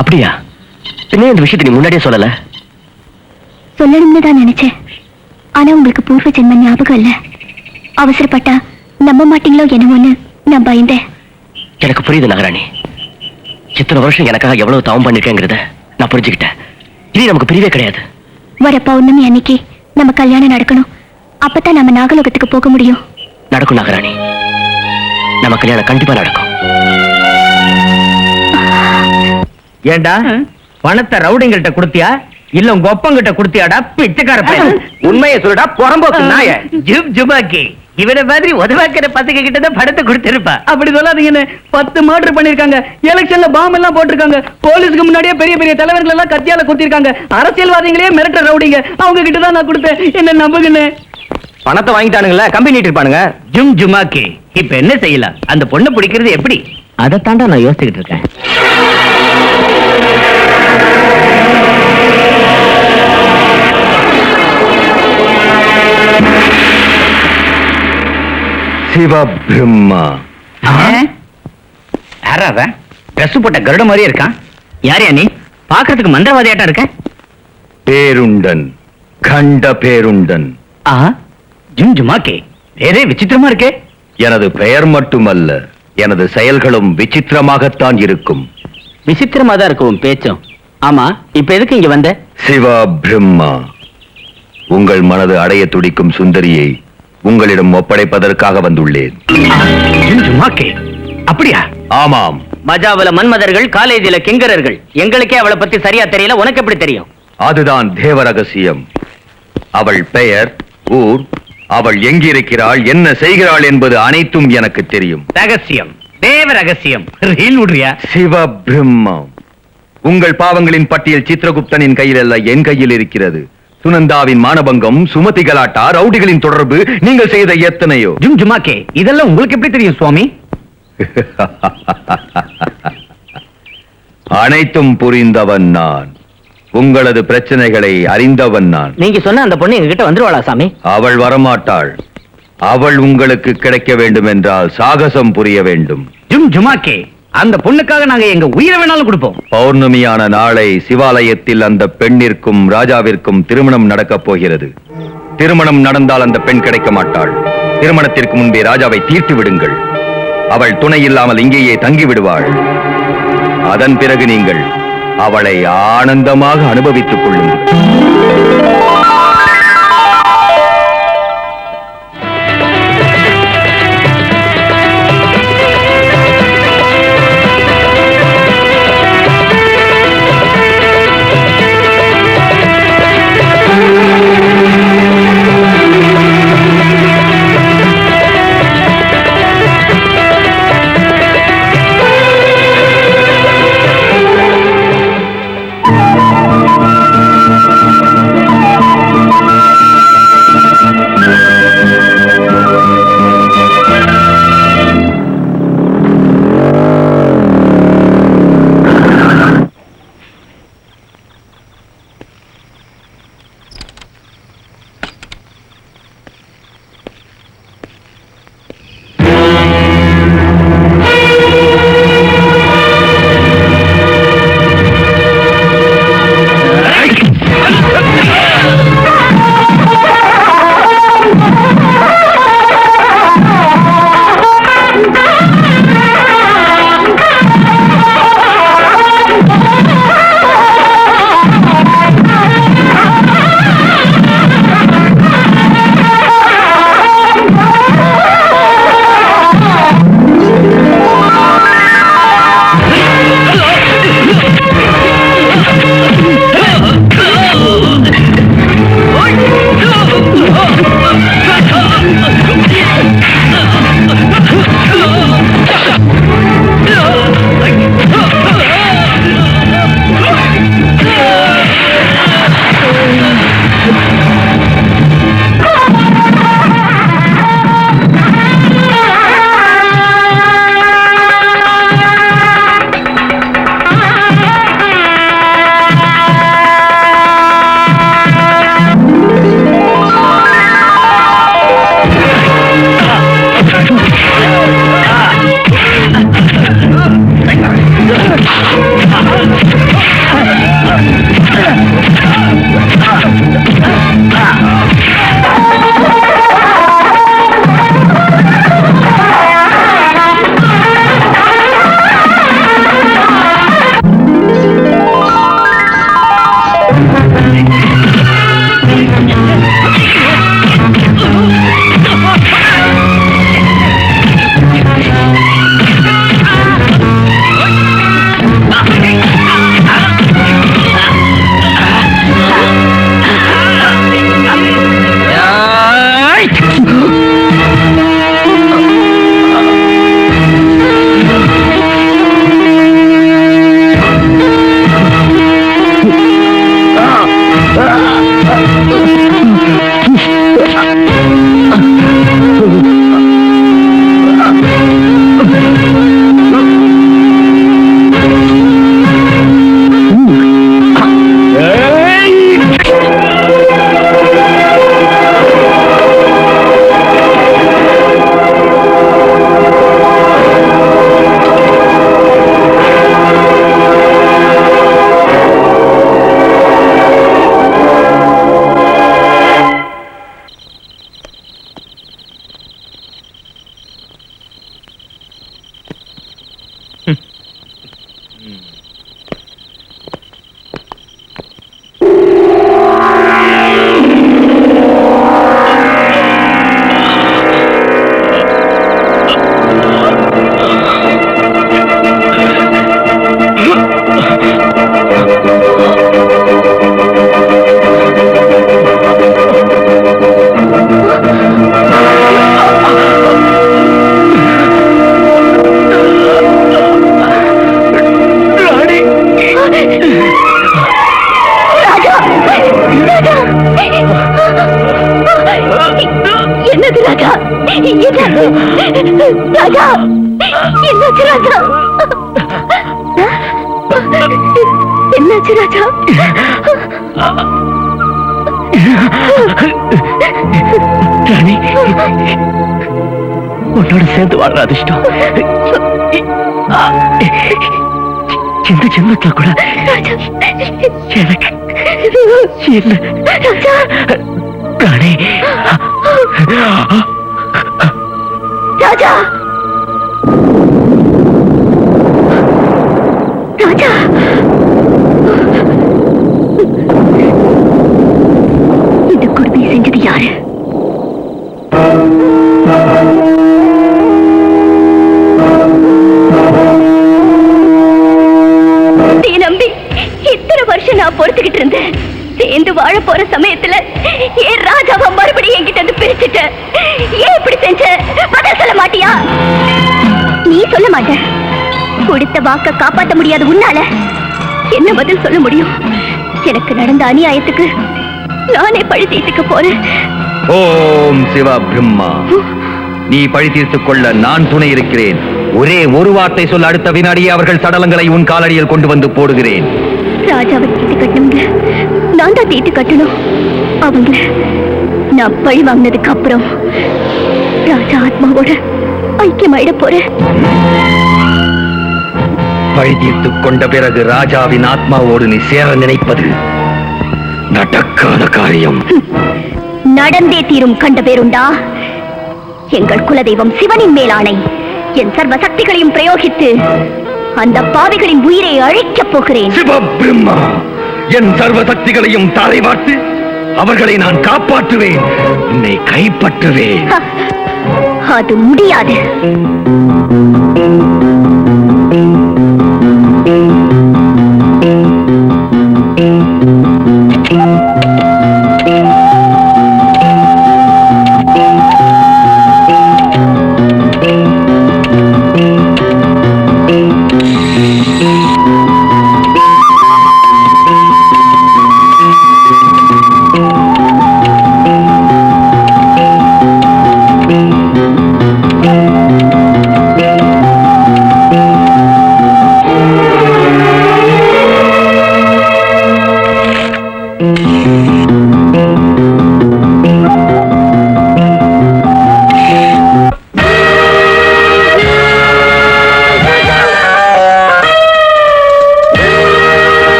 அப்படியா? பின்ன இந்த விஷயத்தை நீ முன்னாடியே சொல்லல? சொல்லணும்னு தான் நினைச்சேன். ஆனா உங்களுக்கு பூர்வ ஜென்ம ஞாபகம் இல்ல. அவசரப்பட்டா நம்ப மாட்டீங்களோ என்னமோன்னு நான் பயந்தேன். எனக்கு புரியுது நாகராணி. இத்தனை வருஷம் எனக்காக எவ்வளவு தவம் பண்ணிருக்கேங்கிறத நான் புரிஞ்சுக்கிட்டேன். இனி நமக்கு பிரிவே கிடையாது. வர பௌர்ணமி அன்னைக்கு நம்ம கல்யாணம் நடக்கணும். அப்பதான் நம்ம நாகலோகத்துக்கு போக முடியும். நடக்கும் நாகராணி, நம்ம கல்யாணம் கண்டிப்பா நடக்கும். ஏண்டா பணத்தை ரவுடிங்கிட்ட கொடுத்தியா இல்ல உங்க ஒப்பங்கிட்ட கொடுத்தியாடா பிச்சைக்கார பையன்? உண்மையை சொல்லுடா புறம்போக்கு நாய. ஜிம் ஜுமாக்கி இவனை மாதிரி உதவாக்கிற பசங்க கிட்ட தான் படத்தை கொடுத்திருப்பா. அப்படி சொல்லாதீங்கன்னு 10 மர்டர் பண்ணிருக்காங்க. எலெக்ஷன்ல பாம் எல்லாம் போட்டிருக்காங்க. போலீஸ்க்கு முன்னாடியே பெரிய பெரிய தலைவர்கள் எல்லாம் கத்தியால குத்திருக்காங்க. அரசியல்வாதிகளே மிரட்டர் ரவுடிங்க. அவங்க கிட்ட தான் நான் கொடுத்தேன். என்ன நம்புங்கன்னு. பணத்தை வாங்கிட்டானுங்களா, கம்பி நீட்டு இருப்பானுங்க. ஜிம் ஜுமாக்கி இப்ப என்ன செய்யலாம்? அந்த பொண்ணை பிடிக்கிறது எப்படி? அதைத்தாண்டா நான் யோசிச்சுக்கிட்டு இருக்கேன். சிவபிரம்மா. யாரா ட்ரெஸ் போட்ட கருட மாதிரியே இருக்கான்? யாரையா நீ? பாக்குறதுக்கு மந்திரவாதியாட்டம் இருக்க. பேருண்டன், கண்ட பேருண்டன். ஜிம் ஜுமாக்கே வேறே விசித்திரமா இருக்கே. எனது பெயர் மட்டுமல்ல, எனது செயல்களும் விசித்திரமாகத்தான் இருக்கும். விசித்திரமா தான் இருக்கும் பேச்சும். ஆமா, இப்ப எதுக்கு இங்க வந்த? சிவபிரம்மா, உங்கள் மனது அடைய துடிக்கும் சுந்தரியை உங்களிடம் ஒப்படைப்பதற்காக வந்துள்ளேன். ஜிம் ஜுமாக்கே அப்படியா? ஆமாம். மஜாவுல மன்மதர்கள், காலேஜில கிங்கரர்கள். எங்களுக்கே அவளை பத்தி சரியா தெரியல. உனக்கு எப்படி தெரியும்? அதுதான் தேவ ரகசியம். அவள் பெயர், ஊர், அவள் எங்கிருக்கிறாள், என்ன செய்கிறாள் என்பது அனைத்தும் எனக்கு தெரியும். ரகசியம், தேவ ரகசியம். ரீல் விடுறியா? சிவபிரம்மா, உங்கள் பாவங்களின் பட்டியல் சித்திரகுப்தனின் கையில் அல்ல, என் கையில் இருக்கிறது. சுனந்தாவின் மானபங்கம், சுமதி கலாட்டா, ரவுடிகளின் தொடர்பு, நீங்கள் செய்த எத்தனையோ. ஜிம் ஜுமாக்கே இதெல்லாம் உங்களுக்கு எப்படி தெரியும் சுவாமி? அனைத்தும் புரிந்தவன் நான். உங்களது பிரச்சனைகளை அறிந்தவன் நான். நீங்க சொன்ன அந்த பொண்ணு எங்ககிட்ட வந்துருவாளா சாமி? அவள் வரமாட்டாள். அவள் உங்களுக்கு கிடைக்க வேண்டும் என்றால் சாகசம் புரிய வேண்டும். ஜிம் ஜுமாக்கே அந்த பொண்ணுக்காக நாங்க எங்க உயிரை வேணாலும் கொடுப்போம். பௌர்ணமியான நாளை சிவாலயத்தில் அந்த பெண்ணிற்கும் ராஜாவிற்கும் திருமணம் நடக்கப் போகிறது. திருமணம் நடந்தால் அந்த பெண் கிடைக்க மாட்டாள். திருமணத்திற்கு முன்பே ராஜாவை தீர்த்து விடுங்கள். அவள் துணை இல்லாமல் இங்கேயே தங்கி விடுவாள். அதன் பிறகு நீங்கள் அவளை ஆனந்தமாக அனுபவித்துக் கொள்ளுங்கள். என்னது ராஜா? ராஜா என்னாச்சு ராஜா? என்னாச்சு ராஜா? ராணி, உன்னோட சேர்ந்து வாழ்ற அதிர்ஷ்டம் இந்த ஜென்மத்துல கூட எனக்கு இல்ல. ராணி, ராஜா ராஜா வாழ போற சமயத்துல ஏன் ராஜாவை மறுபடியும் என்கிட்ட இருந்து பிரிச்சுட்ட? ஏன் இப்படி செஞ்ச? பதில் சொல்ல மாட்டியா? நீ சொல்ல மாட்ட. கொடுத்த வாக்க காப்பாற்ற முடியாத உன்னால என்ன பதில் சொல்ல முடியும்? எனக்கு நடந்த அநியாயத்துக்கு நானே பழி தீர்த்துக்க போறேன். ஓம் சிவா பிரம்மா, நீ பழி தீர்த்துக் கொள்ள நான் துணை இருக்கிறேன். ஒரே ஒரு வார்த்தை சொல்ல, அடுத்த வினாடியே அவர்கள் சடலங்களை உன் காலடியில் கொண்டு வந்து போடுகிறேன். ராஜாவை தீட்டு கட்டணுங்க, நான் தான் தீட்டு கட்டணும். அவங்கள நான் பழி வாங்கினதுக்கு அப்புறம் ராஜா ஆத்மாவோட ஐக்கியமாயிட போறேன். பழி தீர்த்துக் கொண்ட பிறகு ராஜாவின் ஆத்மாவோடு நீ சேர நினைப்பது நடக்காத காரியம். நடந்தே தீரும். கண்ட பேருண்டா? எங்கள் குலதெய்வம் சிவனின் மேலாணை, என் சர்வ சக்திகளையும் பிரயோகித்து அந்த பாவிகளின் உயிரை அழிக்கப் போகிறேன். சிவபிரம்மா, என் சர்வ சக்திகளையும் தாரை வார்த்து அவர்களை நான் காப்பாற்றுவேன், உன்னை கைப்பற்றுவேன். அது முடியாது.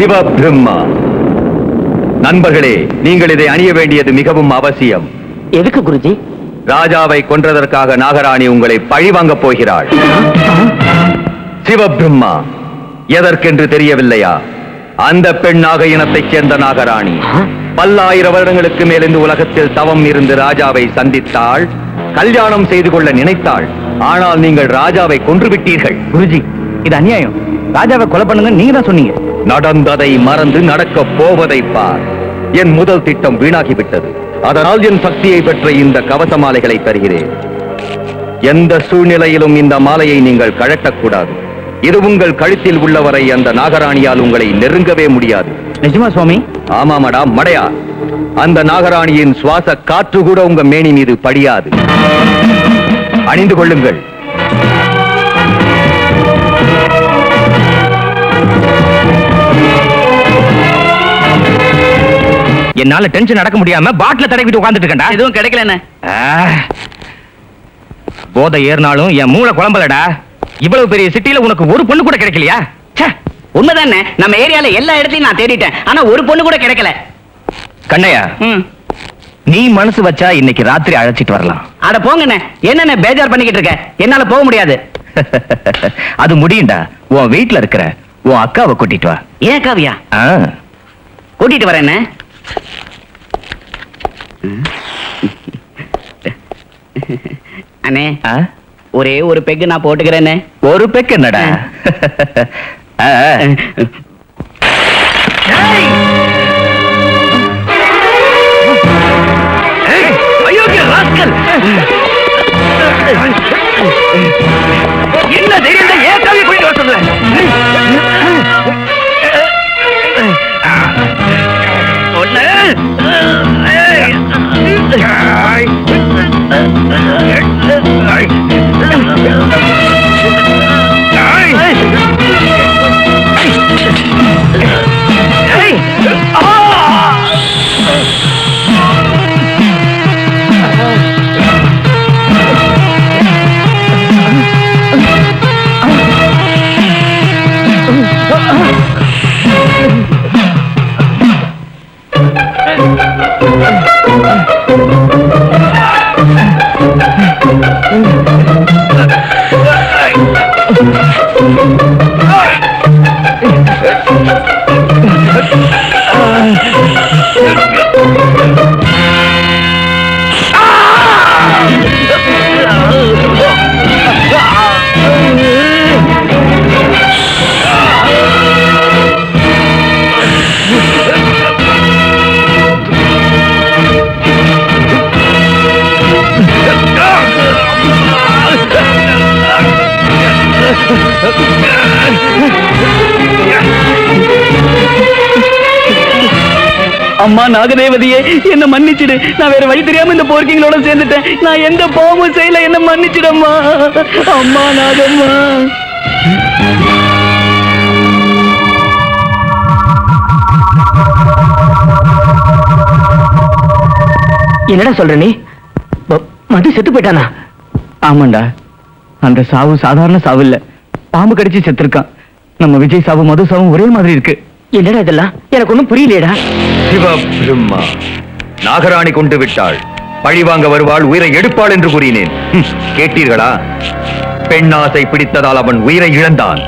சிவ பிரம்மா. நண்பர்களே, நீங்கள் இதை அணிய வேண்டியது மிகவும் அவசியம். எதுக்கு குருஜி? ராஜாவை கொன்றதற்காக நாகராணி உங்களை பழிவாங்கப் போகிறாள். சிவபிரம்மா, எதற்கென்று தெரியவில்லையா? அந்த பெண் நாக இனத்தைச் சேர்ந்த நாகராணி பல்லாயிரம் வருடங்களுக்கு மேல் இந்த உலகத்தில் தவம் இருந்து ராஜாவை சந்தித்தாள், கல்யாணம் செய்து கொள்ள நினைத்தாள். ஆனால் நீங்கள் ராஜாவை கொன்றுவிட்டீர்கள். குருஜி, இது அநியாயம். ராஜாவை கொலை பண்ணுங்க நீங்க தான் சொன்னீங்க. நடந்ததை மறந்து நடக்கப் போவதை பார். என் முதல் திட்டம் வீணாகிவிட்டது. அதனால் என் சக்தியை பெற்ற இந்த கவச மாலைகளை தருகிறேன். எந்த சூழ்நிலையிலும் இந்த மாலையை நீங்கள் கழட்டக்கூடாது. இது உங்கள் கழுத்தில் உள்ளவரை அந்த நாகராணியால் உங்களை நெருங்கவே முடியாது. நிஜமா சுவாமி? ஆமாமடா மடையா. அந்த நாகராணியின் சுவாச காற்று கூட உங்க மேனி மீது படியாது. அணிந்து கொள்ளுங்கள். என்னால டென்ஷன் நடக்க முடியாம பாட்டில தடவிட்டு உட்கார்ந்துட்டு இருக்கேன்டா. எதுவும் கிடைக்கல. போதை ஏறினாலும் என் மூளை குழம்பலடா. இவ்வளவு பெரிய சிட்டில உனக்கு ஒரு பொண்ணு கூட கிடைக்கலையா? உண்மைதானே, நம்ம ஏரியால எல்லா இடத்தையும் நான் தேடிட்டேன், ஆனா ஒரு பொண்ணு கூட கிடைக்கல. கண்ணையா, நீ மனசு வச்சா இன்னைக்கு ராத்திரி அழைச்சிட்டு வரலாம். அட போங்கண்ணே, என்னென்ன பேஜார் பண்ணிக்கிட்டு இருக்க? என்னால போக முடியாது. அது முடியும்டா. உன் வீட்டுல இருக்கிற உன் அக்காவை கூட்டிட்டு வா. ஏன் அக்காவியா? ஆ, கூட்டிட்டு வரேன்னு. அண்ணே, ஆ? ஒரே ஒரு பெக்கு நான் போட்டுக்கிறேன்னு. ஒரு பெக் என்னடா? ஆ. ஏய்! ஏய், அயோக்கிய ராஸ்கல்! என்ன தைரியம் தான் ஏன் காவி போயிட்டு வர சொல்ல? ஒண்ணு. அம்மா நாகதேவதியே, என்ன மன்னிச்சிடு. நான் வேற வழி தெரியாம இந்த போர்க்கிங்களோட சேர்ந்துட்டேன். நான் எந்த பாவமும் செய்யல, என்ன மன்னிச்சிடம்மா. அம்மா நாகம்மா. என்னடா சொல்ற நீ? மது செத்து போயிட்டானா? ஆமாண்டா, அந்த சாவு சாதாரண சாவு இல்ல, பாம்பு கடிச்சு செத்துருக்கான். நம்ம விஜய் சாவு மது சாவும் ஒரே மாதிரி இருக்கு. என்னடா இதெல்லாம்? எனக்கு ஒண்ணும் புரியலையடா. சிவபிரம்மா, நாகராணி கொண்டு விட்டாள், பழிவாங்க வருவாள், உயிரை எடுப்பாள் என்று கூறினேன். கேட்டீர்களா? பெண்ணாசை பிடித்ததால் அவன் உயிரை இழந்தான்.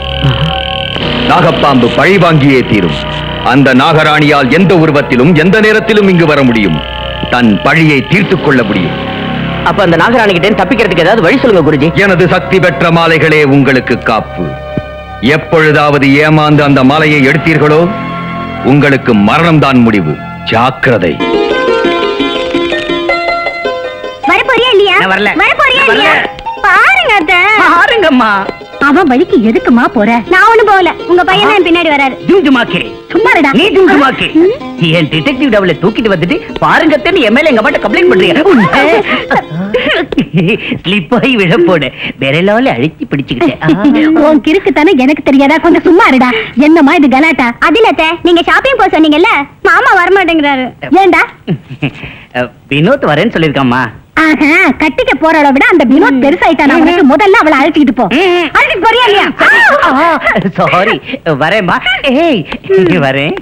நாகப்பாம்பு பழிவாங்கியே தீரும். அந்த நாகராணியால் எந்த உருவத்திலும் எந்த நேரத்திலும் இங்கு வர முடியும், தன் பழியை தீர்த்துக் கொள்ள முடியும். அப்ப அந்த நாகராணி கிட்ட தப்பிக்கிறதுக்கு ஏதாவது வழி சொல்லுங்க குருஜி. எனது சக்தி பெற்ற மாலைகளே உங்களுக்கு காப்பு. எப்பொழுதாவது ஏமாந்து அந்த மாலையை எடுத்தீர்களோ உங்களுக்கு மரணம்தான் முடிவு. ஜாக்கிரதை. வரப்போறியா இல்லையா? நான் வரல. வரப்போறியா நான் வரல. இல்லையா? பாருங்க அத்தை. பாருங்கம்மா. அவன் வழிக்கு எதுக்குமா போற? நான் ஒண்ணு போகல, உங்க பையன் தான் பின்னாடி வராரு. ஜும்ஜுமாக்கே, சும்மாடா. நீ ஜும்ஜுமாக்கே. என் டிடெக்டிவ் டவலை தூக்கிட்டு வந்துட்டு பாருங்கத்தேன்னு எம்எல்ஏ எங்க பாட்ட கம்ப்ளைண்ட் பண்றீங்க. ஸ்லிப் ஆகி விழ போட விரலால அழுத்தி பிடிச்சுக்கிட்டேன். உன் கிறுக்கு தானே எனக்கு தெரியாதா? கொஞ்சம் சும்மா இருடா. என்னம்மா இது கலாட்டா? அதிலத்த நீங்க ஷாப்பிங் போக சொன்னீங்கல்ல, மாமா வரமாட்டேங்கிறாரு. ஏண்டா? வினோத் வரேன்னு சொல்லிருக்காம்மா. கட்டிக்க போறத விட அந்த வினோத் பெருசாயிட்டான அவனுக்கு முதல்ல அவளை அழைச்சிட்டு போ. அழைச்சிட்டு போறியா இல்லையா? சாரி, வரேம்மா. ஏய், வரேன்.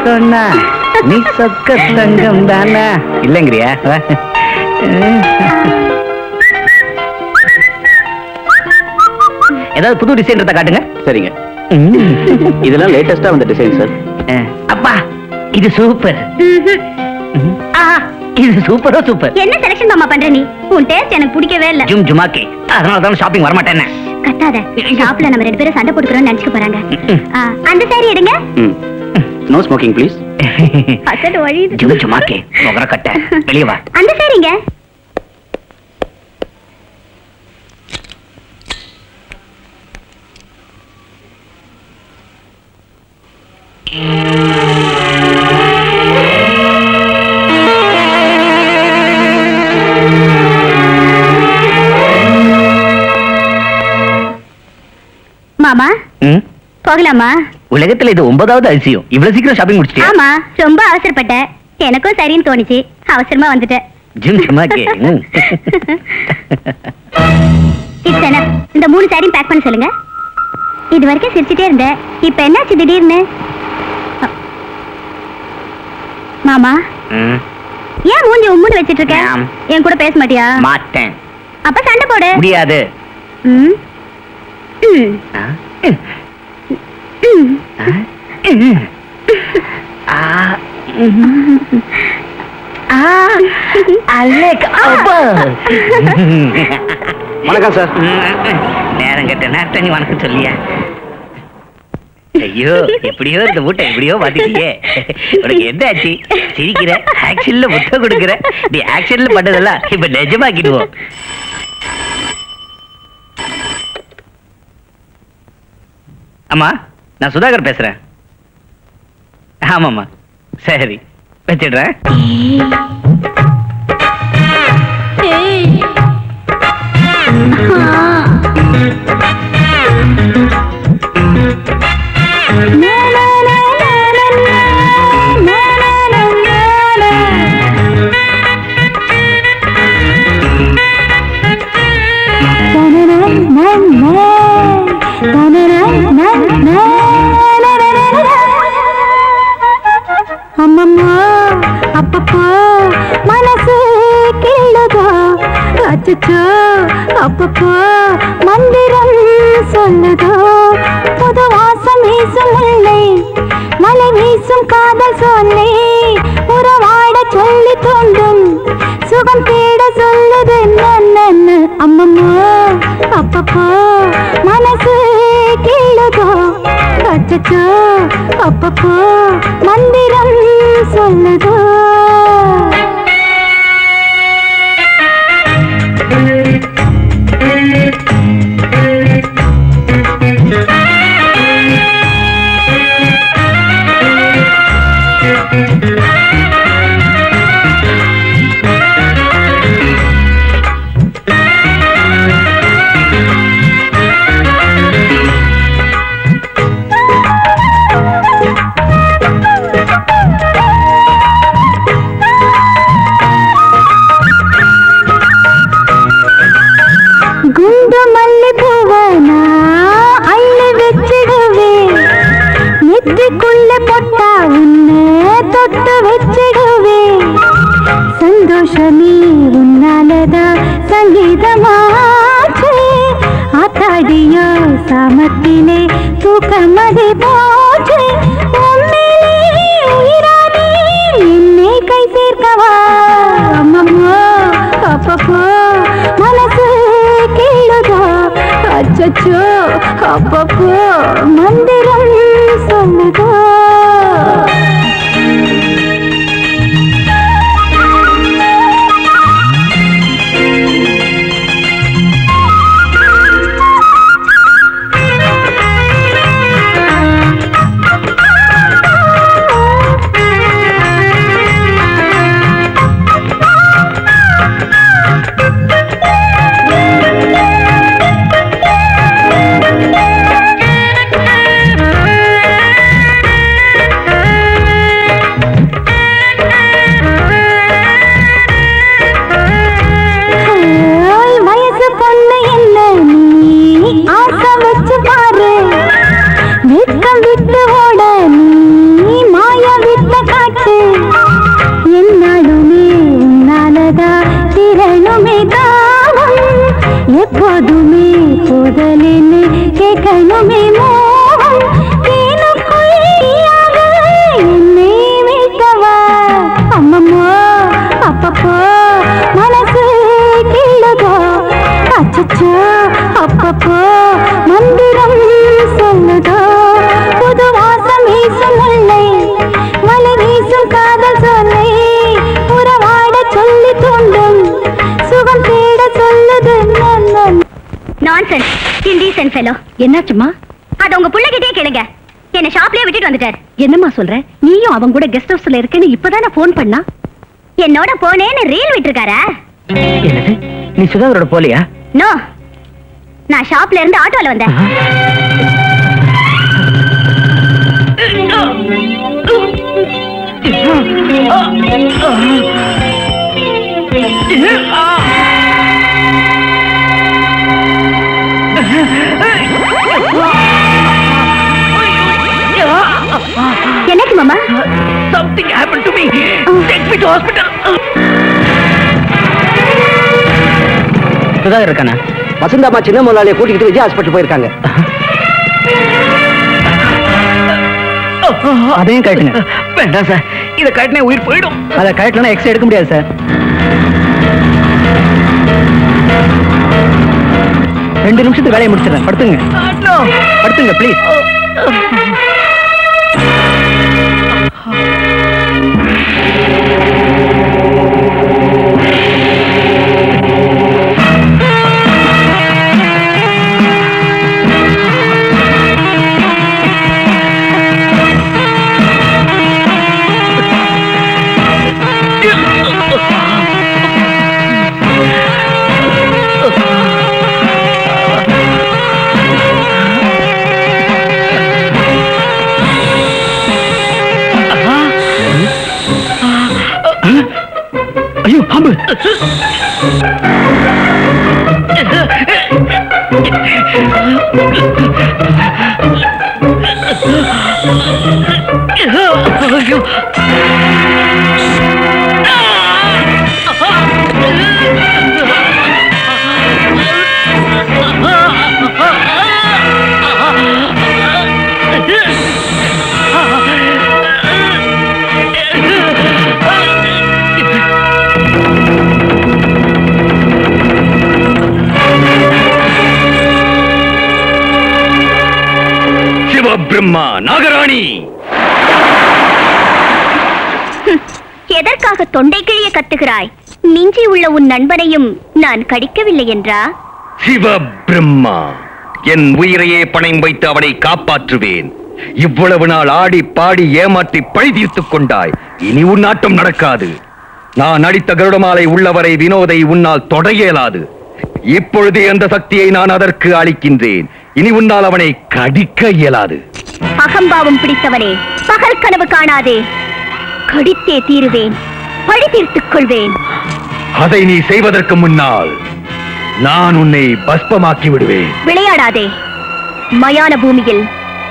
சொன்னா நீ சொக்க தங்கம் தானா இல்லங்கிறியா? ஏதாவது புது டிசைன் இருந்தா காட்டுங்க. சரிங்க. இதெல்லாம் லேட்டஸ்டா வந்த டிசைன் சார். அப்பா இது சூப்பர். இது சூப்பரோ சூப்பர். என்ன செலக்ஷன் மாமா பண்ற நீ? உன் டேஸ்ட் எனக்கு பிடிக்கவே இல்ல. ஜும் ஜுமாக்கே, அதனால தான் ஷாப்பிங் வர மாட்டேன்னு. கத்தாத. ஷாப்ல நம்ம ரெண்டு பேரும் சண்டை போட்டுக்கிறோம்னு நினைச்சுக்க போறாங்க. அந்த சாரி எடுங்க. No smoking please. அசடு வழியுது. ஜும் ஜுமாக்கே, முகர கட்ட. வெளிய வா. அந்த சாரிங்க. மாமா போகலாமா? உலகத்துல இது 9வது அதிசயம். இவ்வளவு சீக்கிரம் ஷாப்பிங் முடிச்சிட்டியா? ஆமா, ரொம்ப அவசரப்பட்டேன். எனக்கும் சரின்னு தோணுச்சு, அவசரமா வந்துட்டேன். ஜிம் ஜிமாக்கே. It's enough. இந்த 3 சாரியும் பேக் பண்ண சொல்லுங்க. இது வரைக்கும் சிரிச்சிட்டே இருந்தேன், இப்ப என்னாச்சு திடீர்னு? மாமா ஏன் மூஞ்சி உம்முன்னு வச்சிட்டு இருக்க? என் கூட பேச மாட்டியா? மாட்டேன். அப்ப சண்டை போடு. முடியாது. ம் ம் வணக்கம் சார். நேரம் கட்ட நேரத்தை நீ வணக்கம் சொல்லியா? ஐயோ, எப்படியோ இந்த வீட்டை எப்படியோ மாத்திட்டியே. உனக்கு என்ன ஆச்சு? சிரிக்கிற, ஆக்ஷன்ல முத்தம் கொடுக்கிற. நீ ஆக்ஷன்ல பண்ணதெல்லாம் இப்ப நிஜமாக்கிடுவோம். அம்மா, நான் சுதாகர் பேசுறேன். ஆமாம்மா, சரி வச்சிடுறேன். அம்மம்மா அப்பப்போ மனசு கிள்ளுதோ, அச்சச்சோ அப்பப்போ மந்திரம் சொல்லுதோ. புது வாசம் வீசும் முல்லை, மலை வீசும் காதல் சொல்லை, உறவாட சொல்லி தோண்டும் சுகம் தேட சொல்லுது நன்னு. அம்மம்மா அப்பப்போ மனசு கிள்ளுதோ, அச்சச்சோ அப்பப்போ மந்திரம் சொல்லுதோ. குண்டு மல்லி பூவனா அள்ளி வச்சிடுவே, நெற்றிக்குள்ள பொட்டா உன்னை தொட்டு வச்சிடுவே. சந்தோஷமே உன்னாலதான் சங்கீதமாச்சு, ஆத்தாடியோ சாமத்திலே தூக்கமதி போச்சு. உண்மையிலே உயிரானே என்னை கை சேர்க்கவா? அம்மம்மா அப்பப்போ மனசு கேளுதோ, அச்சச்சோ அப்பப்போ மந்திரம் சொல்லுதோ. போதுமே போதலேன்னு கேட்கணுமே மோகம் தீனுக்குள்ளியாக என்னை வைத்தவா அம்மம்மா அப்பப்போ மனசு கிள்ளுதோ அச்சச்சோ அப்பப்போ மந்திரம் சொல்லுதோ புது வாசம் வீசும் முல்லை மலை வீசும் காதல் சொல்லை உறவாட சொல்லி தூண்டும் சுகம் தேட சொல்லுது நான்சென்ஸ் இன்டீசென்ட் ஃபெலோ. என்னாச்சுமா? அது உங்க புள்ளைகிட்டே கேளுங்க. என்ன ஷாப்லயே விட்டுட்டு வந்துட்டார். என்னம்மா சொல்ற? நீயும் அவங்க கூட கெஸ்ட் ஹவுஸ்ல இருக்கேன்னு இப்பதானே போன் பண்ணா. என்னோட போனேன்னு ரீல் விட்டுருக்காரா? என்னது, நீ சுதாகரோட போலியா? நோ, நான் ஷாப்ல இருந்து ஆட்டோல வந்தேன். என்னாச்சு மாமா? Something happened to me. Take me to hospital. Sudhakar இருக்கானா? வசந்தாமா சின்ன முதலாளியை கூட்டிக்கிட்டு விஜய் ஹாஸ்பிட்டல் போயிருக்காங்க. அதையும் கட்டுங்க. வேண்டாம் சார், இதை கட்டினே உயிர் போயிடும். அதை கட்டலன்னா எக்ஸ்ட்ரா எடுக்க முடியாது சார். 2 நிமிஷத்துக்கு வேலையை முடிச்சிடறேன். படுத்துங்க படுத்துங்க ப்ளீஸ். ஐயோ பாம்பு! ஐயோ! பிரம்மா நாகராணி, எதற்காக தொண்டை கிழிய கத்துகிறாய்? மிஞ்சி உள்ள உன் நண்பனையும் நான் கடிக்கவில்லை என்றா? சிவ பிரம்மா, என் உயிரையே பணம் வைத்து அவனை காப்பாற்றுவேன். இவ்வளவு நாள் ஆடி பாடி ஏமாற்றி பழி தீர்த்துக் கொண்டாய். இனி உன் நாட்டம் நடக்காது. நான் அடித்த கருடமாலை உள்ளவரை வினோதை உன்னால் தொட இயலாது. இப்பொழுதே அந்த சக்தியை நான் அதற்கு அளிக்கின்றேன். இனி உன்னால் அவனை கடிக்க இயலாது. அகம்பாவம் பிடித்தவனே, பகல் கனவு காணாதே. கடித்தே தீருவேன், பழி தீர்த்துக் கொள்வேன். அதை நீ செய்வதற்கு முன்னால் நான் உன்னை பஸ்பமாக்கி விடுவேன். விளையாடாதே. மயான பூமியில்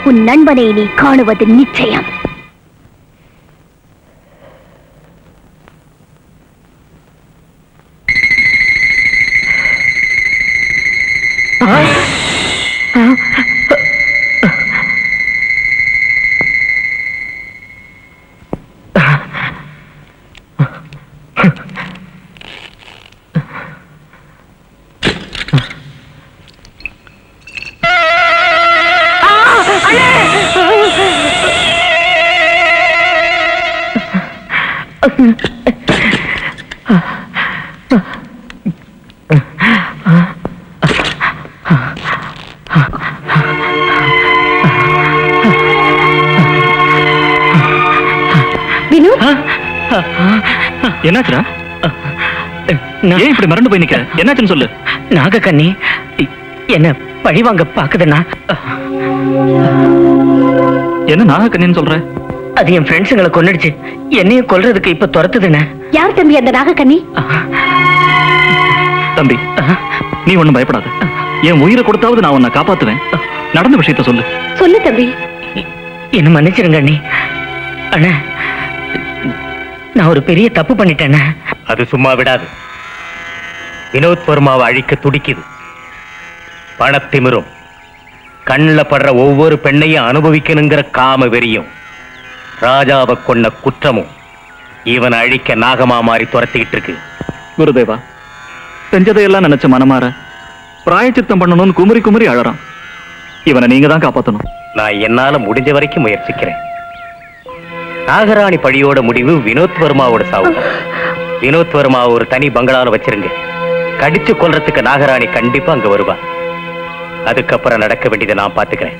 உன் நண்பனை நீ காணுவது நிச்சயம். என்னாச்சுடா? ஏன் இப்படி மறந்து போய் நிக்கிற? என்னாச்சுன்னு சொல்லு. நாகக்கண்ணி என்ன பழிவாங்க பாக்குதுன்னா. என்ன நாகக்கண்ணின்னு சொல்ற? அது என் ஃப்ரெண்ட்ஸுங்களை கொன்னுடுச்சு. என்னையும் கொல்றதுக்கு இப்ப துரத்துதுன்னு. யார் தம்பி அந்த நாகக்கண்ணி? தம்பி, நீ ஒண்ணும் பயப்படாத. என் உயிரை கொடுத்தாவது நான் உன்னை காப்பாத்துவேன். நடந்த விஷயத்த சொல்லு. சொல்லு தம்பி. என்ன மன்னிச்சிருங்க அண்ணி. அண்ணா, நான் ஒரு பெரிய தப்பு பண்ணிட்டேன். அது சும்மா விடாது. வினோத் வர்மாவை அழிக்க துடிக்குது. பணத்திமிரும் கண்ணில் படுற ஒவ்வொரு பெண்ணையும் அனுபவிக்கணுங்கிற காம வெறியும் ராஜாவை கொண்ட குற்றமும் இவன் அழிக்க நாகமா மாறி துரத்திக்கிட்டு இருக்கு. குருதேவா, செஞ்சதையெல்லாம் நினைச்ச மனமாற பிராயச்சித்தம் பண்ணணும்னு குமரி குமரி அழறான். இவனை நீங்க தான் காப்பாத்தணும். நான் என்னால முடிஞ்ச வரைக்கும் முயற்சிக்கிறேன். நாகராணி பழியோட முடிவு வினோத் வர்மாவோட சாவு. வினோத் வர்மா ஒரு தனி பங்களால வச்சிருங்க. கடிச்சு கொல்றதுக்கு நாகராணி கண்டிப்பா அங்க வருவா. அதுக்கப்புறம் நடக்க வேண்டியதை நான் பாத்துக்கிறேன்.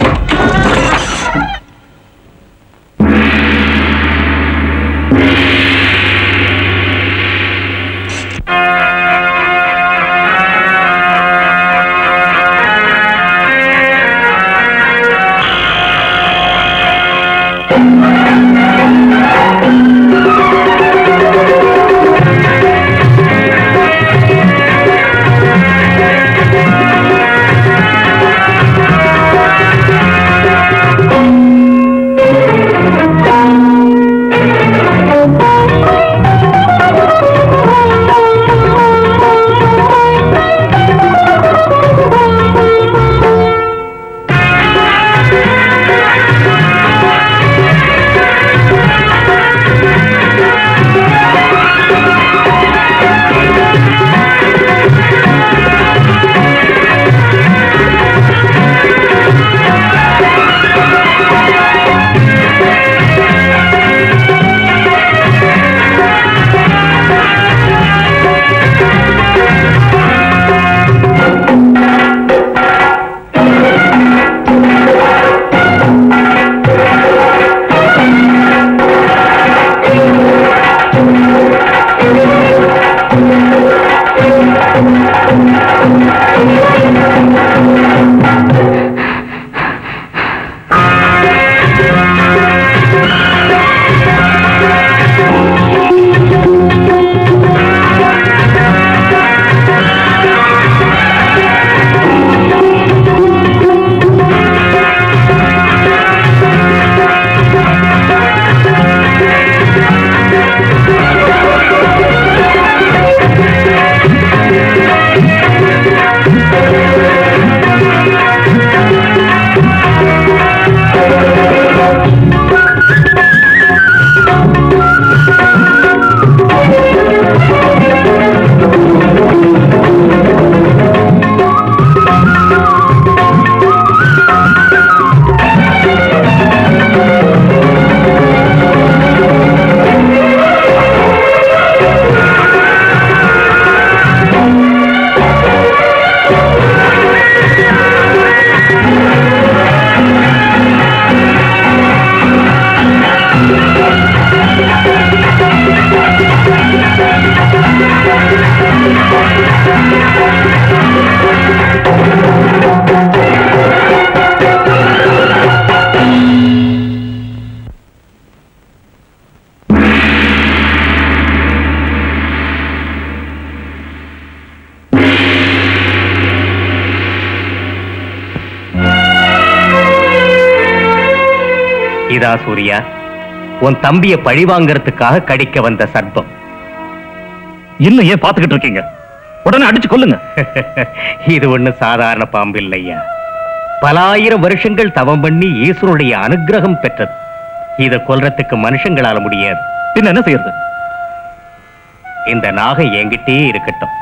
இதா சூர்யா, உன் தம்பிய பழி வாங்கறதுக்காக கடிக்க வந்த சர்ப்பம். இன்னும் ஏன் பாத்துக்கிட்டு இருக்கீங்க? உடனே அடிச்சு கொல்லுங்க. இது ஒண்ணு சாதாரண பாம்பு இல்லையா. பல ஆயிரம் வருஷங்கள் தவம் பண்ணி ஈஸ்வருடைய அனுகிரகம் பெற்றது. இத கொல்றதுக்கு மனுஷங்களால முடியாது. பின்ன என்ன செய்யறது? இந்த நாகை என்கிட்டே இருக்கட்டும்.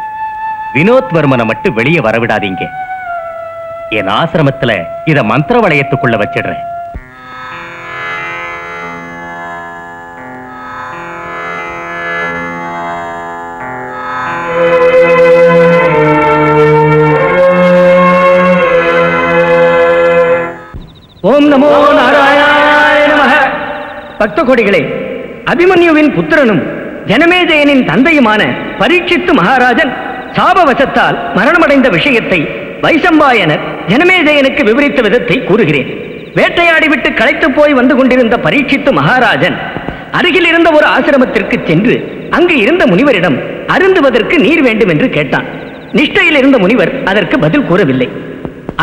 வினோத் வர்மனை மட்டும் வெளியே வரவிடாதீங்க. என் ஆசிரமத்துல இத மந்திர வளையத்துக்குள்ள வச்சிடுறேன். ஓம் நமோ நாராயணாய நமஹ. பக்த கோடிகளே, அபிமன்யுவின் புத்திரனும் ஜனமேஜயனின் தந்தையுமான பரீட்சித்து மகாராஜன் சாபவசத்தால் மரணமடைந்த விஷயத்தை வைசம்பாயனர் ஜனமேஜயனுக்கு விவரித்த விதத்தை கூறுகிறேன். வேட்டையாடிவிட்டு களைத்து போய் வந்து கொண்டிருந்த பரீட்சித்து மகாராஜன் அருகில் இருந்த ஒரு ஆசிரமத்திற்கு சென்று அங்கு இருந்த முனிவரிடம் அருந்துவதற்கு நீர் வேண்டும் என்று கேட்டான். நிஷ்டையில் இருந்த முனிவர் அதற்கு பதில் கூறவில்லை.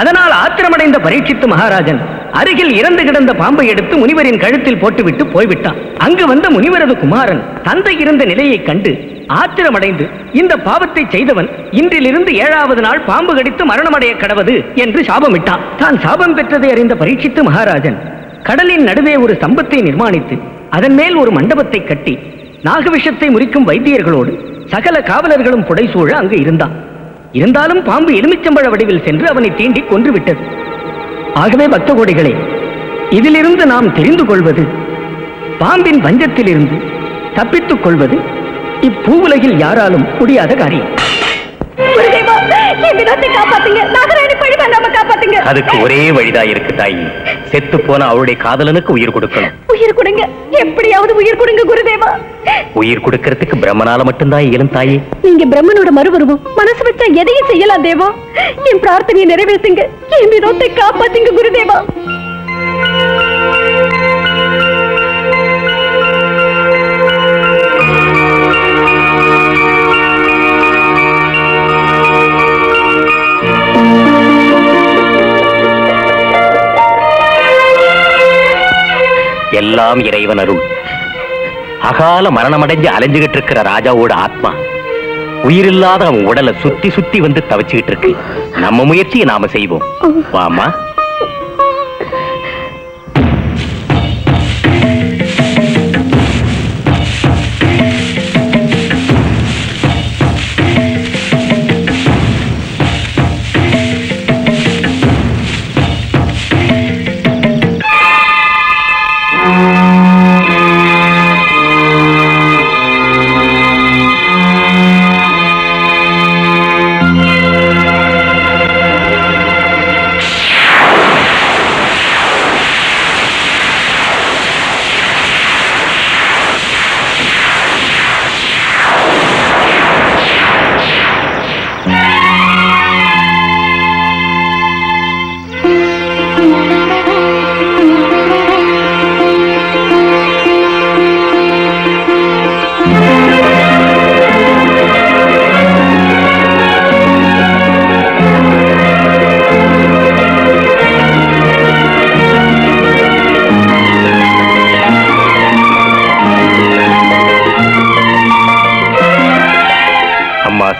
அதனால் ஆத்திரமடைந்த பரீட்சித்து மகாராஜன் அருகில் இறந்து கிடந்த பாம்பை எடுத்து முனிவரின் கழுத்தில் போட்டுவிட்டு போய்விட்டான். அங்கு வந்த முனிவரது குமாரன் தந்தை இருந்த நிலையை கண்டு ஆத்திரமடைந்து இந்த பாவத்தை செய்தவன் இன்றிலிருந்து 7வது நாள் பாம்பு கடித்து மரணமடைய கடவது என்று சாபமிட்டான். தான் சாபம் பெற்றதை அறிந்த பரீட்சித்து மகாராஜன் கடலின் நடுவே ஒரு ஸ்தம்பத்தை நிர்மாணித்து அதன் மேல் ஒரு மண்டபத்தை கட்டி நாகவிஷத்தை முறிக்கும் வைத்தியர்களோடு சகல காவலர்களும் புடைசூழ அங்கு இருந்தான். இருந்தாலும் பாம்பு எலுமிச்சம்பழ வடிவில் சென்று அவனை தீண்டி கொன்றுவிட்டது. ஆகவே பக்த கோடிகளே, இதிலிருந்து நாம் தெரிந்து கொள்வது, பாம்பின் பஞ்சத்திலிருந்து தப்பித்துக் கொள்வது இப்பூவுலகில் யாராலும் முடியாத காரியம். அதுக்கு ஒரே வழிதான் இருக்கு தாயி. செத்து போன அவளுடைய காதலனுக்கு உயிர் கொடுக்கணும். உயிர் கொடுங்க, எப்படியாவது உயிர் கொடுங்க குருதேவா. உயிர் கொடுக்கறதுக்கு பிரம்மனால மட்டும்தான் இயலும் தாயி. நீங்க பிரம்மனோட மறுவருவம், மனசு வச்சா எதையும் செய்யலாம் தேவா. என் பிரார்த்தனையை நிறைவேற்றுங்க, என் வினோத்தை காப்பாத்துங்க குருதேவா. எல்லாம் இறைவன் அருள். அகால மரணமடைஞ்சு அலைஞ்சுகிட்டு இருக்கிற ராஜாவோட ஆத்மா உயிரில்லாத அவன் உடலை சுத்தி சுத்தி வந்து தவச்சுக்கிட்டு இருக்கு. நம்ம முயற்சியை நாம செய்வோம். வாமா.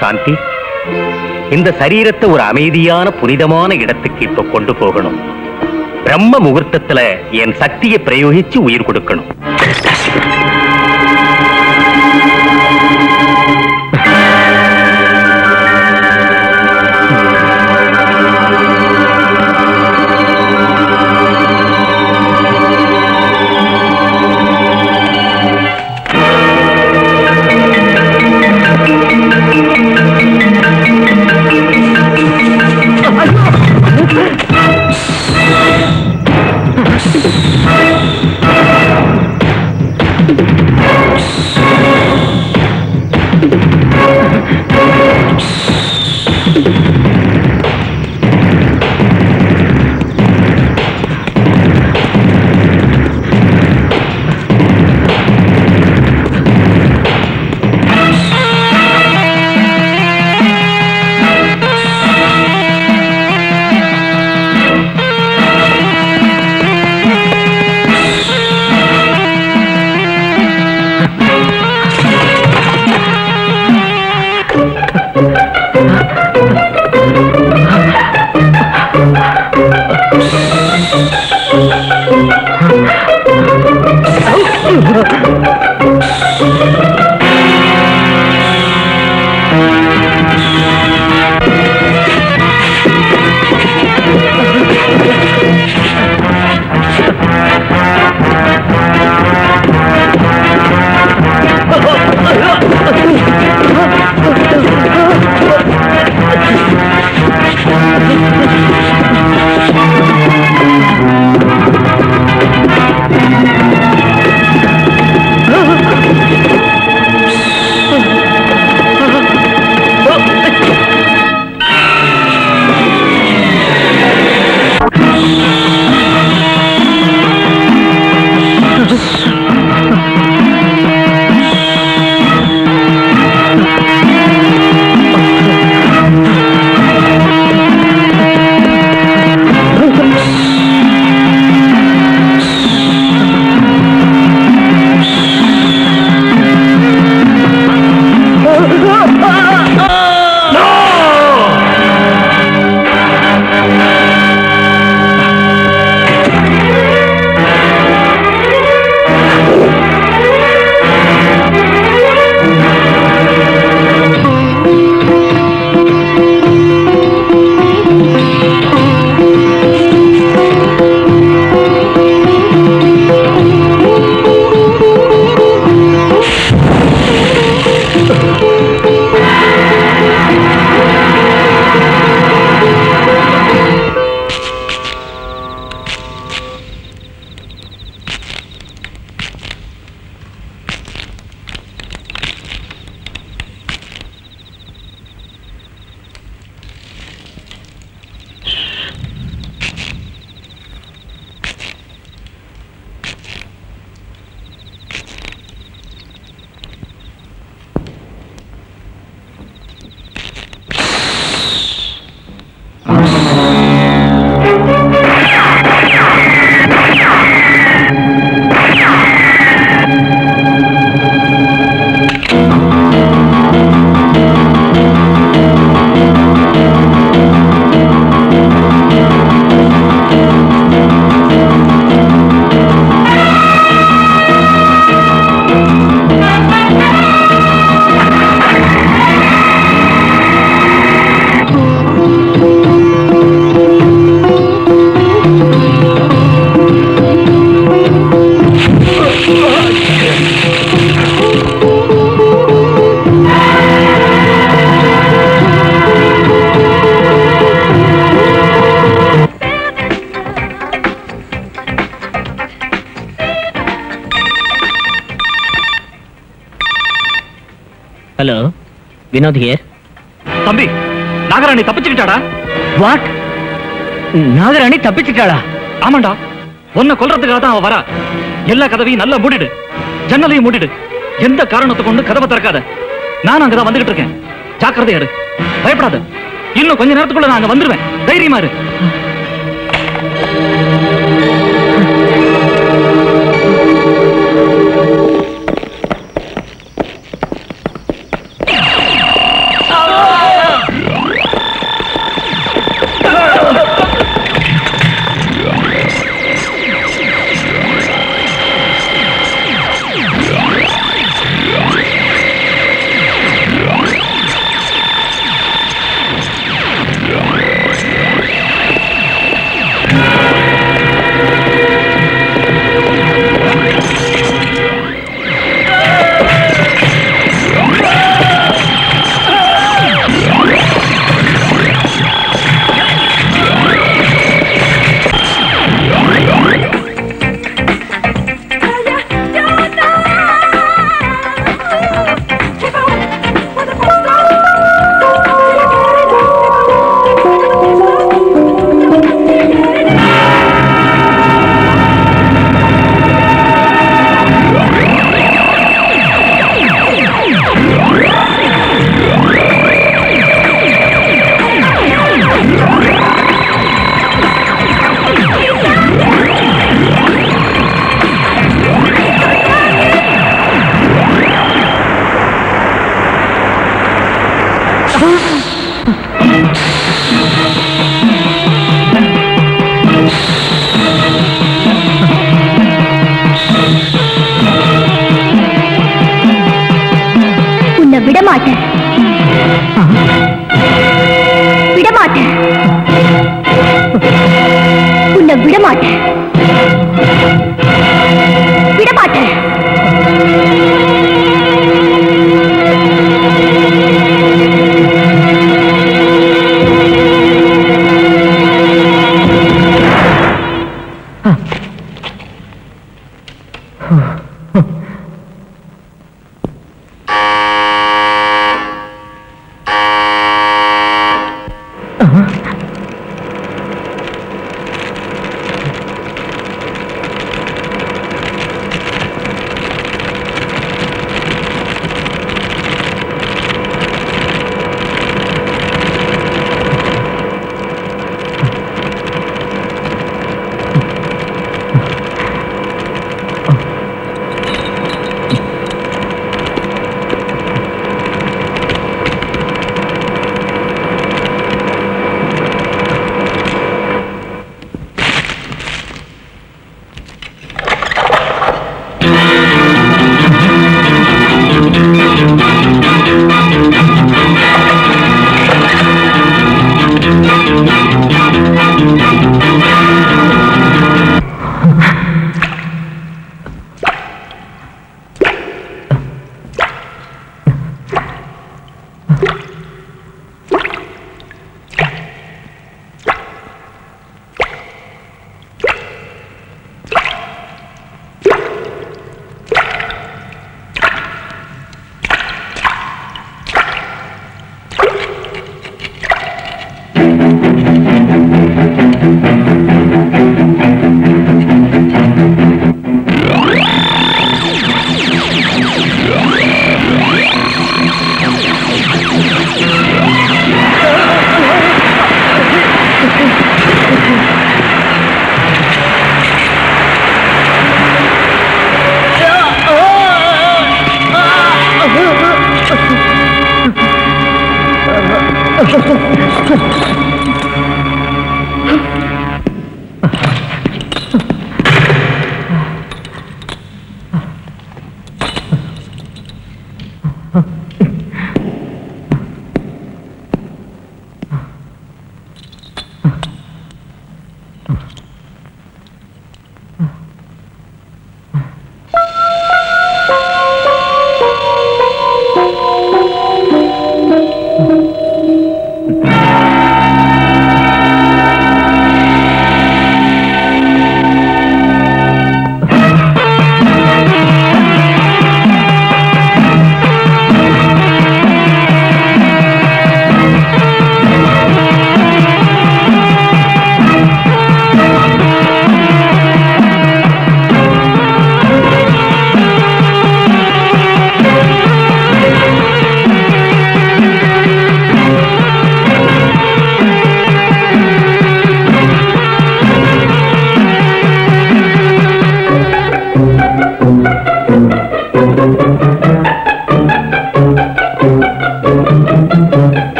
சாந்தி, இந்த சரீரத்தை ஒரு அமைதியான புனிதமான இடத்துக்கு இப்ப கொண்டு போகணும். பிரம்ம முகூர்த்தத்துல என் சக்தியை பிரயோகிச்சு உயிர் கொடுக்கணும். Hello, Vinod here. தம்பி, நாகராணி தப்பிச்சுக்கிட்டாடா. வாட்? நாகராணி தப்பிச்சிட்டாளா? ஆமாண்டா, உன்னை கொல்றதுக்காக தான் அவ வரா. எல்லா கதவையும் நல்லா மூடிடு, ஜன்னலையும் மூடிடு. எந்த காரணத்தை கொண்டு கதவை திறக்காத. நான் அங்கதான் வந்துகிட்டு இருக்கேன். ஜாக்கிரதையா இரு, பயப்படாத. இன்னும் கொஞ்ச நேரத்துக்குள்ள நான் அங்க வந்துருவேன். தைரியமா இரு. விடமாட்டேன் விடமாட்டேன் உன்னை விடமாட்டேன் விடமாட்டேன்.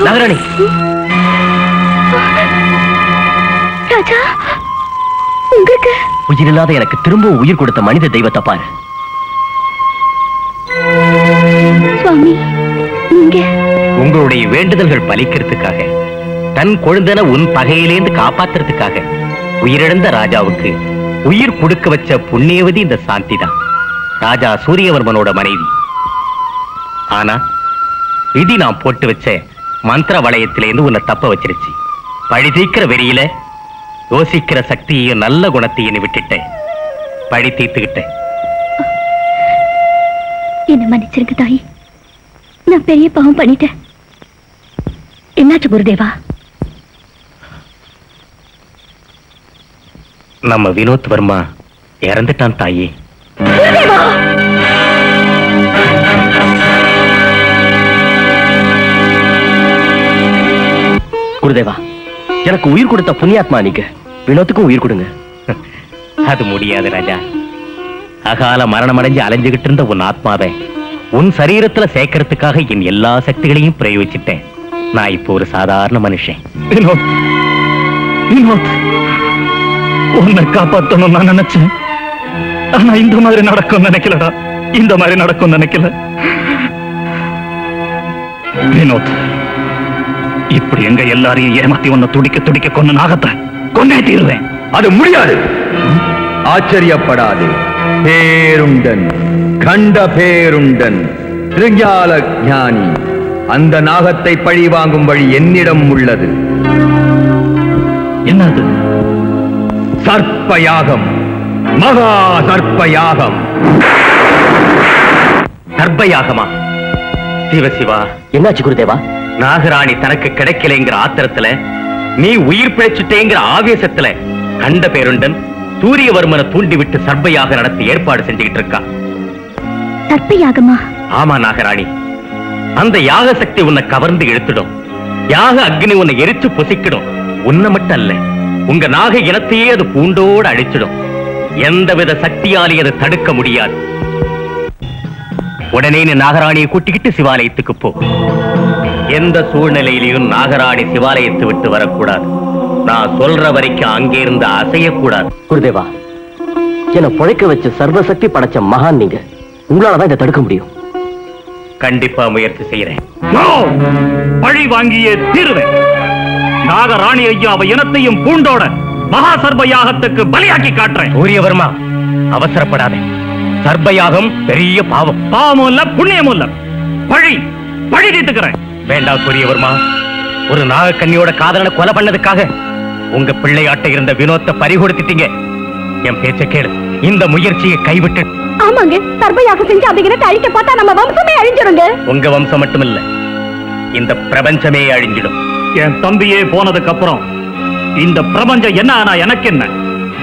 நாகராணி, ராஜா, உங்களுக்கு உயிரில்லாத எனக்கு திரும்பவும் உயிர் கொடுத்த மனித தெய்வத்தை பாரு. சுவாமி, நீங்க உங்களுடைய வேண்டுதல்கள் பலிக்கிறதுக்காக, தன் கொழுந்தன உன் பகையிலேந்து காப்பாத்துறதுக்காக உயிரிழந்த ராஜாவுக்கு உயிர் கொடுக்க வச்ச புண்ணியவதி இந்த சாந்தி தான். ராஜா சூரியவர்மனோட மனைவி. ஆனா விதி நான் போட்டு வச்ச மந்திர வளையத்திலேருந்து உன்னை தப்ப வச்சிருச்சு. பழி தீக்கிற வெறியில யோசிக்கிற சக்தியையும் நல்ல குணத்தையும் விட்டுட்டேன். பழி தீர்த்துக்கிட்டேன். என்ன மன்னிச்சிருங்க தாயி, நான் பெரிய பாவம் பண்ணிட்டேன். என்னாச்சு குருதேவா? நம்ம வினோத் வர்மா இறந்துட்டான் தாயே. குருதேவா, எனக்கு உயிர் கொடுத்த புண்ணியாத்மா நீங்க, வினோத்துக்கும் உயிர் கொடுங்க. அது முடியாது ராஜா. அகால மரணம் அடைஞ்சு அலைஞ்சுகிட்டு இருந்த உன் ஆத்மாவை உன் சரீரத்துல சேர்க்கறதுக்காக என் எல்லா சக்திகளையும் பிரயோகிச்சிட்டேன். நான் இப்போ ஒரு சாதாரண மனுஷன். வினோத், வினோத், உன்னை காப்பாத்தணும் நான் நினைச்சேன். ஆனா இந்த மாதிரி நடக்கும் நினைக்கலடா. இந்த மாதிரி நடக்கும் நினைக்கல. வினோத், இப்படி எங்க எல்லாரையும் ஏமாத்தி உன்னை துடிக்க துடிக்க கொன்ன நாகத்தை கொன்னே தீருவேன். அது முடியாது. ஆச்சரியப்படாதே. பேருண்டன், கண்ட பேருண்டன், திருஞால ஞானி, அந்த நாகத்தை பழி வாங்கும் வழி என்னிடம் உள்ளது. என்னது? சர்ப்பயாகம், மகா சர்ப்பயாகம். சர்ப்பயாகமா? சிவசிவா, என்னாச்சு குருதேவா? நாகராணி தனக்கு கிடைக்கலைங்கிற ஆத்திரத்துல, நீ உயிர் பிழைச்சிட்டேங்கிற ஆவேசத்துல கண்ட பேருண்டன் சூரியவர்மனை தூண்டிவிட்டு சர்ப்பயாக நடத்தி ஏற்பாடு செஞ்சுக்கிட்டு இருக்கா. சர்ப்பயாகமா? ஆமா நாகராணி, அந்த யாக சக்தி உன்னை கவர்ந்து இழுத்துடும். யாக அக்னி உன்னை எரிச்சு பொசிக்கிடும். உன்னை மட்டும் அல்ல, உங்க நாக இனத்தையே அது பூண்டோடு அழிச்சிடும். எந்தவித சக்தியாலே அதை தடுக்க முடியாது. உடனே நீ நாகராணியை கூட்டிக்கிட்டு சிவாலயத்துக்கு போ. எந்த சூழ்நிலையிலையும் நாகராணி சிவாலயத்தை விட்டு வரக்கூடாது. நான் சொல்ற வரைக்கும் அங்கே இருந்து அசையக்கூடாது. குருதேவா, என்னை பொழைக்க வச்ச சர்வசக்தி படைச்ச மகான் நீங்க. உங்களாலதான் இதை தடுக்க முடியும். கண்டிப்பா முயற்சி செய்யறேன். பழி வாங்கியே தீருவேன். நாகராணி ஐயா அவ இனத்தையும் பூண்டோட மகா சர்ப்ப யாகத்துக்கு பலியாக்கி காட்டுறேன். சூரியவர்மா, அவசரப்படாதே. சர்ப்பயாகம் பெரிய பாவம். பாவமும் இல்ல, புண்ணியமும் இல்ல. பழி பழி தீர்த்துக்கிறேன். வேண்டாம் சூரியவர்மா. ஒரு நாகக்கண்ணியோட காதலனை கொலை பண்ணதுக்காக உங்க பிள்ளையாட்ட இருந்த வினோத்தை பறிகொடுத்துட்டீங்க. என் பேச்ச கேளு. இந்த முயற்சியை கைவிட்டு. ஆமாங்க, சர்ப்பயாகம் செஞ்சு அந்த இனத்தை அழிக்க பார்த்தா நம்ம வம்சமே அழிஞ்சிருங்க. உங்க வம்சம் மட்டுமில்ல, இந்த பிரபஞ்சமே அழிஞ்சிடும். என் தம்பியே போனதுக்கு அப்புறம் இந்த பிரபஞ்சம் என்ன ஆனா எனக்கு என்ன?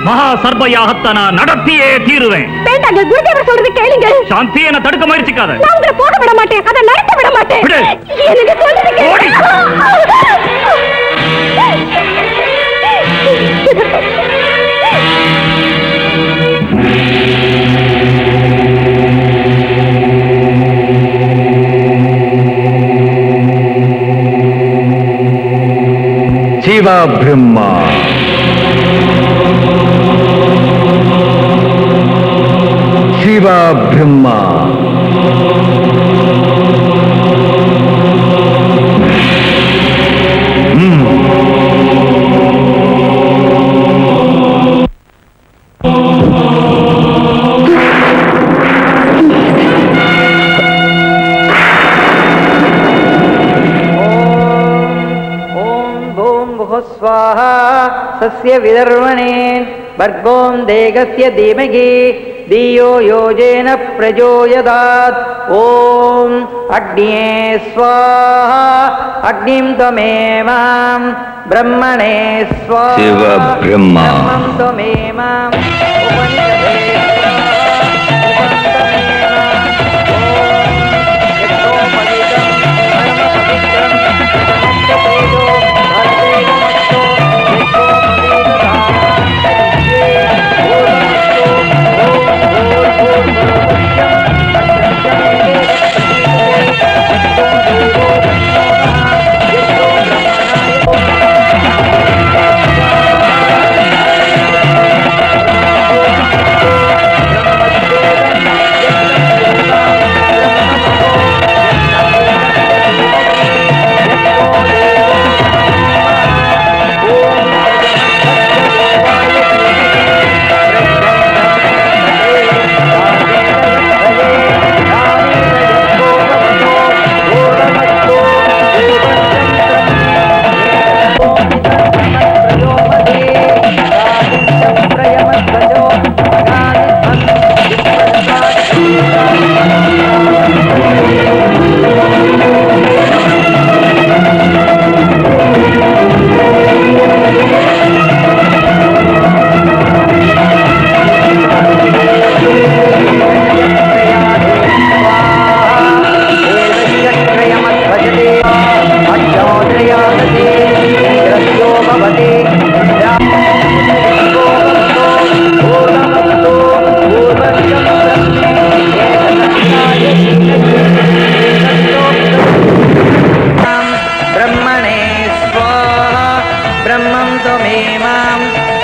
மகா சர்ப்ப யாகத்தை நான் நடத்தியே தீருவேன். வேண்டாங்க, குருதேவர் சொல்றது கேளுங்க. சாந்தி, என்ன தடுக்க முயற்சிக்காத. நான் உங்களை போக விட மாட்டேன், அதை நடத்த விட மாட்டேன். விடு. எனக்கு சொல்றது கேளுங்க. சிவ பிரம்மா, சிவ பிரம்மா, स्वाहा सस्य विदर्वणे भर्गों देगस्य धीमहि धियो योजेन प्रचोदयात्। ओम अग्न्ये स्वाहा अग्निं त्वमेवां ब्रह्मणे स्वाहा शिव ब्रह्मा ब्रह्मं त्वमेवां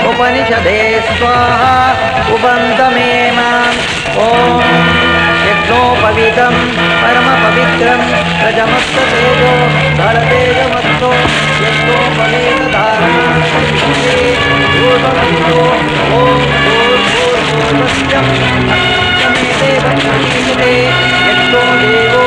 उपनिषदे उपनिषदे स्वाहा उबन्तमेमाम् ॐ यज्ञोपवीतं परमपवित्रं प्रजमस्ततेजो धरतेजमस्तो यज्ञोपवीतधारणा भूतमस्तो ॐ भूर्भुवस्वं समेते यज्ञो देवो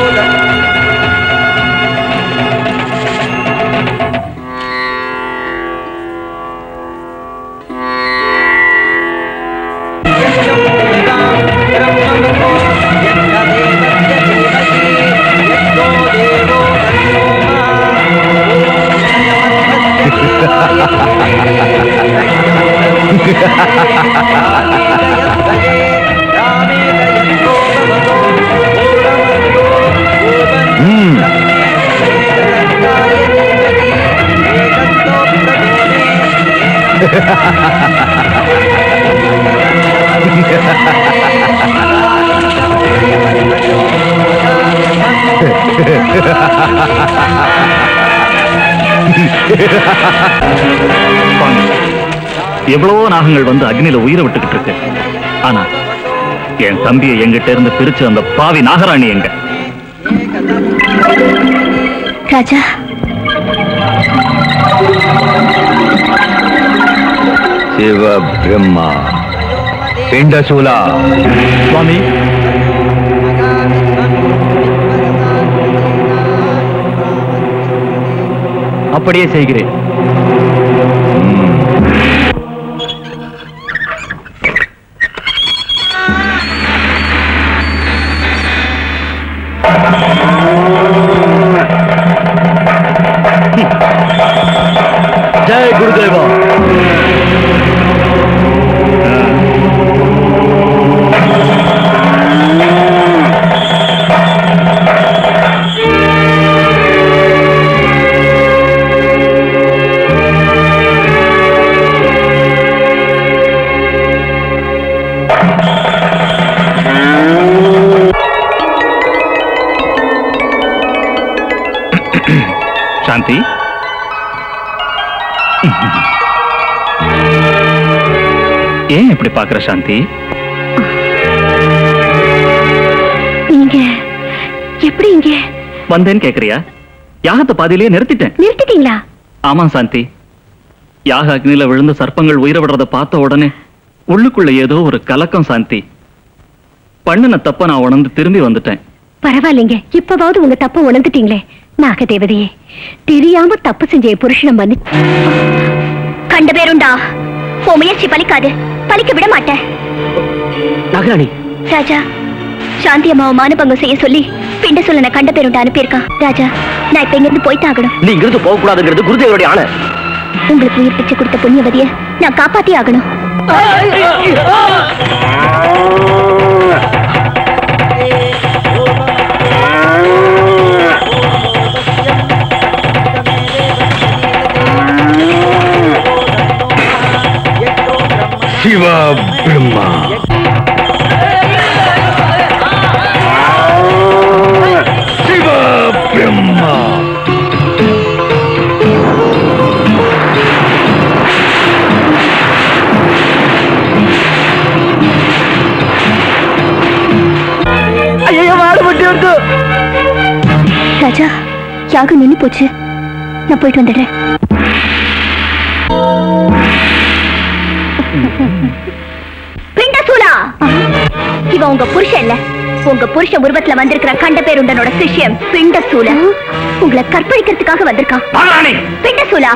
எவ்வளவோ நாகங்கள் வந்து அக்னியில உயிரை விட்டுக்கிட்டு இருக்கு. ஆனா என் தம்பியை எங்கிட்ட இருந்து பிரிச்சு அந்த பாவி நாகராணி எங்க? ராஜா, शिव ब्रह्मा पिंडशूला சுவாமி, அப்படியே செய்கிறேன். ஜெய் குருதேவா. சாந்தி, ஏன் இப்படி பாக்குற சாந்தி? நீங்க எப்படி இங்க வந்தேன்னு கேக்குறியா? யாகத்தை பாதியிலேயே நிறுத்திட்டேன். நிறுத்திட்டீங்களா? ஆமா சாந்தி, யாக அக்னியில விழுந்து சர்ப்பங்கள் உயிரை விடுறத பார்த்த உடனே உள்ளுக்குள்ள ஏதோ ஒரு கலக்கம் சாந்தி. பண்ணுன தப்ப நான் உணர்ந்து திரும்பி வந்துட்டேன். பரவாயில்லைங்க, இப்பவாவது உங்க தப்ப உணர்ந்துட்டீங்களே. நாகதேவதையே, தெரியாம தப்பு செஞ்ச புருஷனை மன்னி கண்ட பேருண்டா. உன் முயற்சி பலிக்காது, பலிக்க விட மாட்டேன். நாகராணி, ராஜா, சாந்தி அம்மாவை மானபங்கம் செய்ய சொல்லி பிண்ட சொல்ல கண்ட பேருண்ட அனுப்பியிருக்கான். ராஜா, நான் இப்ப இங்கிருந்து போய்த்தாகணும். நீ இங்கிருந்து போக கூடாதுங்கிறது குருதேவருடைய ஆணை. உங்களுக்கு உயிர் பிச்சை கொடுத்த புண்ணியவதிய நான் காப்பாத்தி ஆகணும். சிவா பிரம்மா சிவா பிரம்மா ராஜா, யாகம் நின்னு போச்சு. நான் போயிட்டு வந்துடுறேன். பிண்டசூலா, இவன் உங்க புருஷன் இல்ல, உங்க புருஷன் உருவத்துல வந்திருக்கிற கண்ட பேருண்டனோட சிஷ்யம் பிண்டசூலா. உங்களை கற்பழிக்கிறதுக்காக வந்திருக்கான். பிண்டசூலா,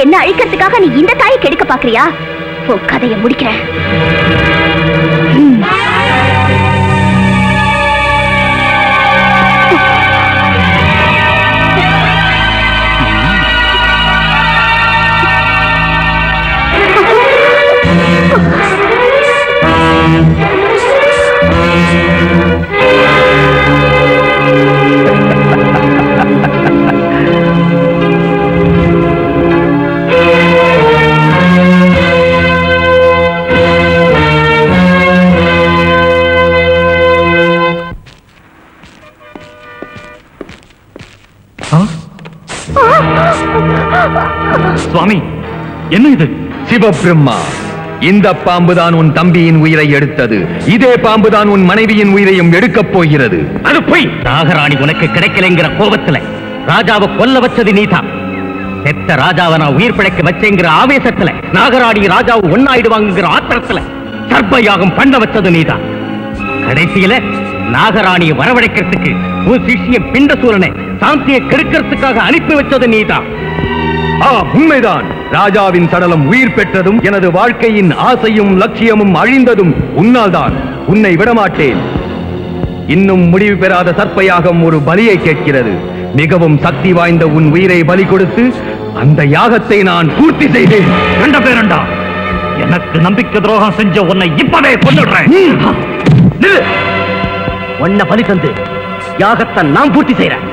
என்ன அழிக்கிறதுக்காக நீ இந்த தாயை கெடுக்க பாக்குறியா? உன் கதையை முடிக்கிறேன். சுவாமி, என்ன இது? சிவபிரம்மா, இந்த பாம்புதான் உன் தம்பியின் உயிரை எடுத்தது. இதே பாம்புதான் உன் மனைவியின் உயிரையும் எடுக்கப் போகிறது. அது போய் நாகராணி உனக்கு கிடைக்கலைங்கிற கோபத்துல ராஜாவை கொல்ல வச்சது நீதான். செத்த ராஜாவை நான் உயிர் பிழைக்க வச்சேங்கிற ஆவேசத்துல நாகராணி ராஜாவை ஒன்னாயிடுவாங்கிற ஆத்திரத்துல சர்ப்பயாகம் பண்ண வச்சது நீதான். கடைசியில நாகராணியை வரவழைக்கிறதுக்கு உன் சிஷ்யன் பிண்டசூரனை சாந்தியை கெடுக்கிறதுக்காக அனுப்பி வச்சது நீதான். உண்மைதான். ராஜாவின் சடலம் உயிர் பெற்றதும் எனது வாழ்க்கையின் ஆசையும் லட்சியமும் அழிந்ததும் உன்னால்தான். உன்னை விடமாட்டேன். இன்னும் முடிவு பெறாத சர்ப்பயாகம் ஒரு பலியை கேட்கிறது. மிகவும் சக்தி வாய்ந்த உன் உயிரை பலி கொடுத்து அந்த யாகத்தை நான் பூர்த்தி செய்தேன். கண்ட பேரண்டா, எனக்கு நம்பிக்கை துரோகம் செஞ்ச உன்னை இப்பவே கொன்னுடுறேன். உன்னை பலி தந்து யாகத்தை நான் பூர்த்தி செய்றேன்.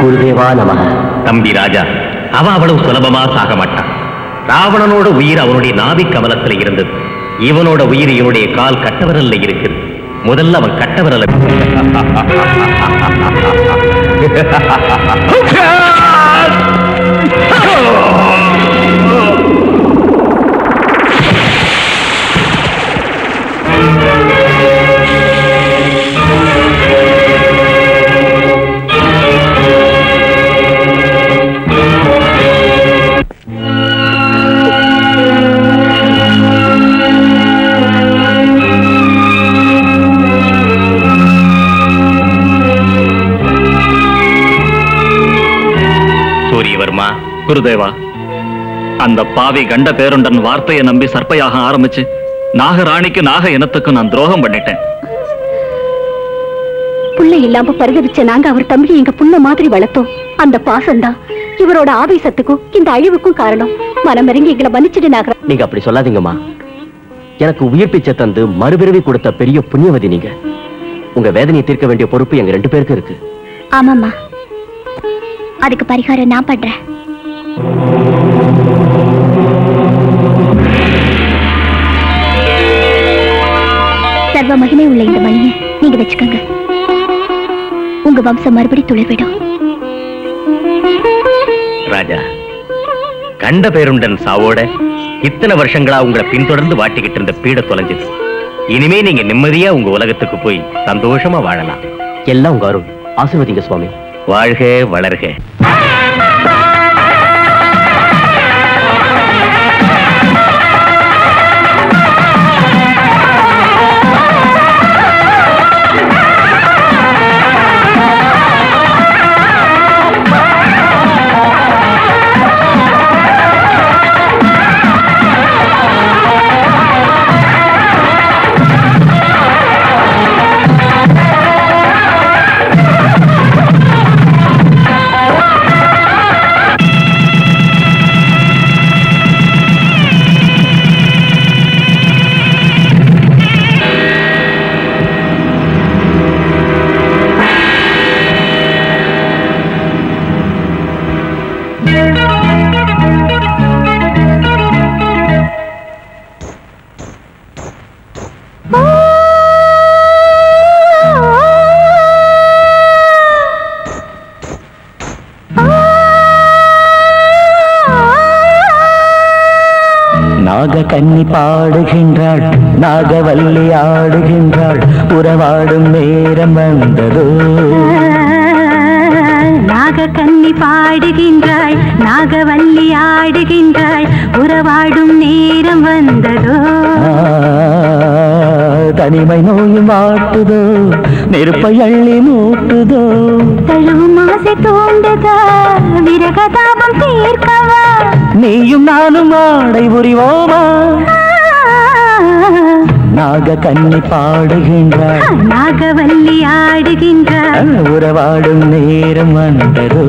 குருதேவா நமக. தம்பி ராஜா, அவன் அவ்வளவு சுலபமா சாக மாட்டான். ராவணனோட உயிர் அவனுடைய நாவி கமலத்துல இருந்தது. இவனோட உயிர் இவனுடைய கால் கட்டவரல்ல இருக்குது. முதல்ல அவன் கட்டவரல குருதேவா, அந்த பாவி கண்ட பேருண்டன் வார்த்தையை நம்பி சர்ப்பையாக ஆரம்பிச்சு நாகராணிக்கு நாக இனத்துக்கு நான் துரோகம் பண்ணிட்டேன். புள்ள இல்லாம பரிதவிச்ச நாங்க அவர் தம்பியை எங்க புள்ள மாதிரி வளர்த்தோம். அந்த பாசம்தான் இவரோட ஆவேசத்துக்கும் இந்த அழிவுக்கும் காரணம். மனமிறங்கி எங்களை மன்னிச்சிடு நாகரா. நீங்க அப்படி சொல்லாதீங்கம்மா. எனக்கு உயிர் பிச்சை தந்து மறுபிறவி கொடுத்த பெரிய புண்ணியவதி நீங்க. உங்க வேதனையை தீர்க்க வேண்டிய பொறுப்பு எங்க 2 பேருக்கு இருக்கு. ஆமாம்மா, அதுக்கு பரிகாரம் நான் பண்றேன். சர்வ மகிமை உள்ள இந்த மணியை நீங்க வச்சுக்கோங்க. உங்க வம்சம் மறுபடி துளிர்விடும். ராஜா, கண்ட பேருண்டன் சாவோட இத்தனை வருஷங்களா உங்களை பின்தொடர்ந்து வாட்டிக்கிட்டு இருந்த பீட தொலைஞ்சது. இனிமே நீங்க நிம்மதியா உங்க உலகத்துக்கு போய் சந்தோஷமா வாழலாம். எல்லாம் உங்க அருள். ஆசீர்வதிங்க சுவாமி. வாழ்க வளர்க. கன்னி பாடுகின்றாள், நாகவல்லி ஆடுகின்றாள், உறவாடும் நேரம் வந்ததோ. நாக கன்னி பாடுகின்றாள், நாகவல்லி ஆடுகின்றாள், உறவாடும் நேரம் வந்ததோ. தனிமை நோயும் ஆட்டுதோ, நெருப்பை அள்ளி மூட்டுதோ. தழுவும் ஆசை தூண்டுதா, விரகதாபம் தீர்க்கவா. நீயும் நானும் ஆடை புரிவோமா. நாக கன்னி பாடுகின்றாள், நாகவல்லி ஆடுகின்றாள், உறவாடும் நேரம் வந்ததோ.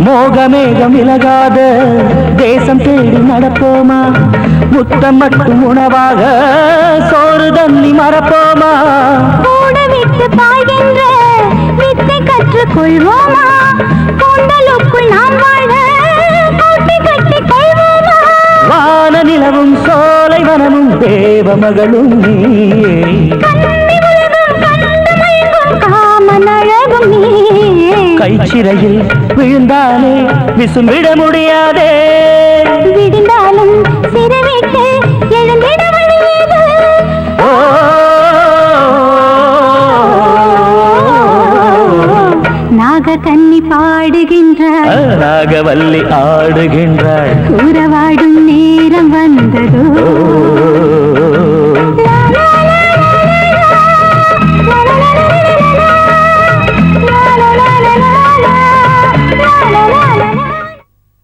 மோகமேகம் விலகாத தேசம் தேடி நடப்போமா. புத்தம் மட்டும் உணவாக சோறு தண்ணி மறப்போமா கூட விட்டு பாய்கின்ற வித்தை கற்றுக் கொள்வோமா கூண்டலுக்குள் நாம் வாழ கூட்டி கட்டிக் கொள்வோமா வான நிலவும் சோலை வனமும் தேவ மகளும் நீயே கன்னி உலகம் கண்டு மயங்கும் காமன் அழகும் நீயே கைச்சிறையில் விழுந்தாலே விசும்பிட முடியாதே விடிந்தாலும் சிறுவிட்டு எழுந்திட வழியது ஓ நாகக்கன்னி பாடுகின்றாள் நாகவல்லி ஆடுகின்றாள் கூறவாடும் நேரம் வந்ததோ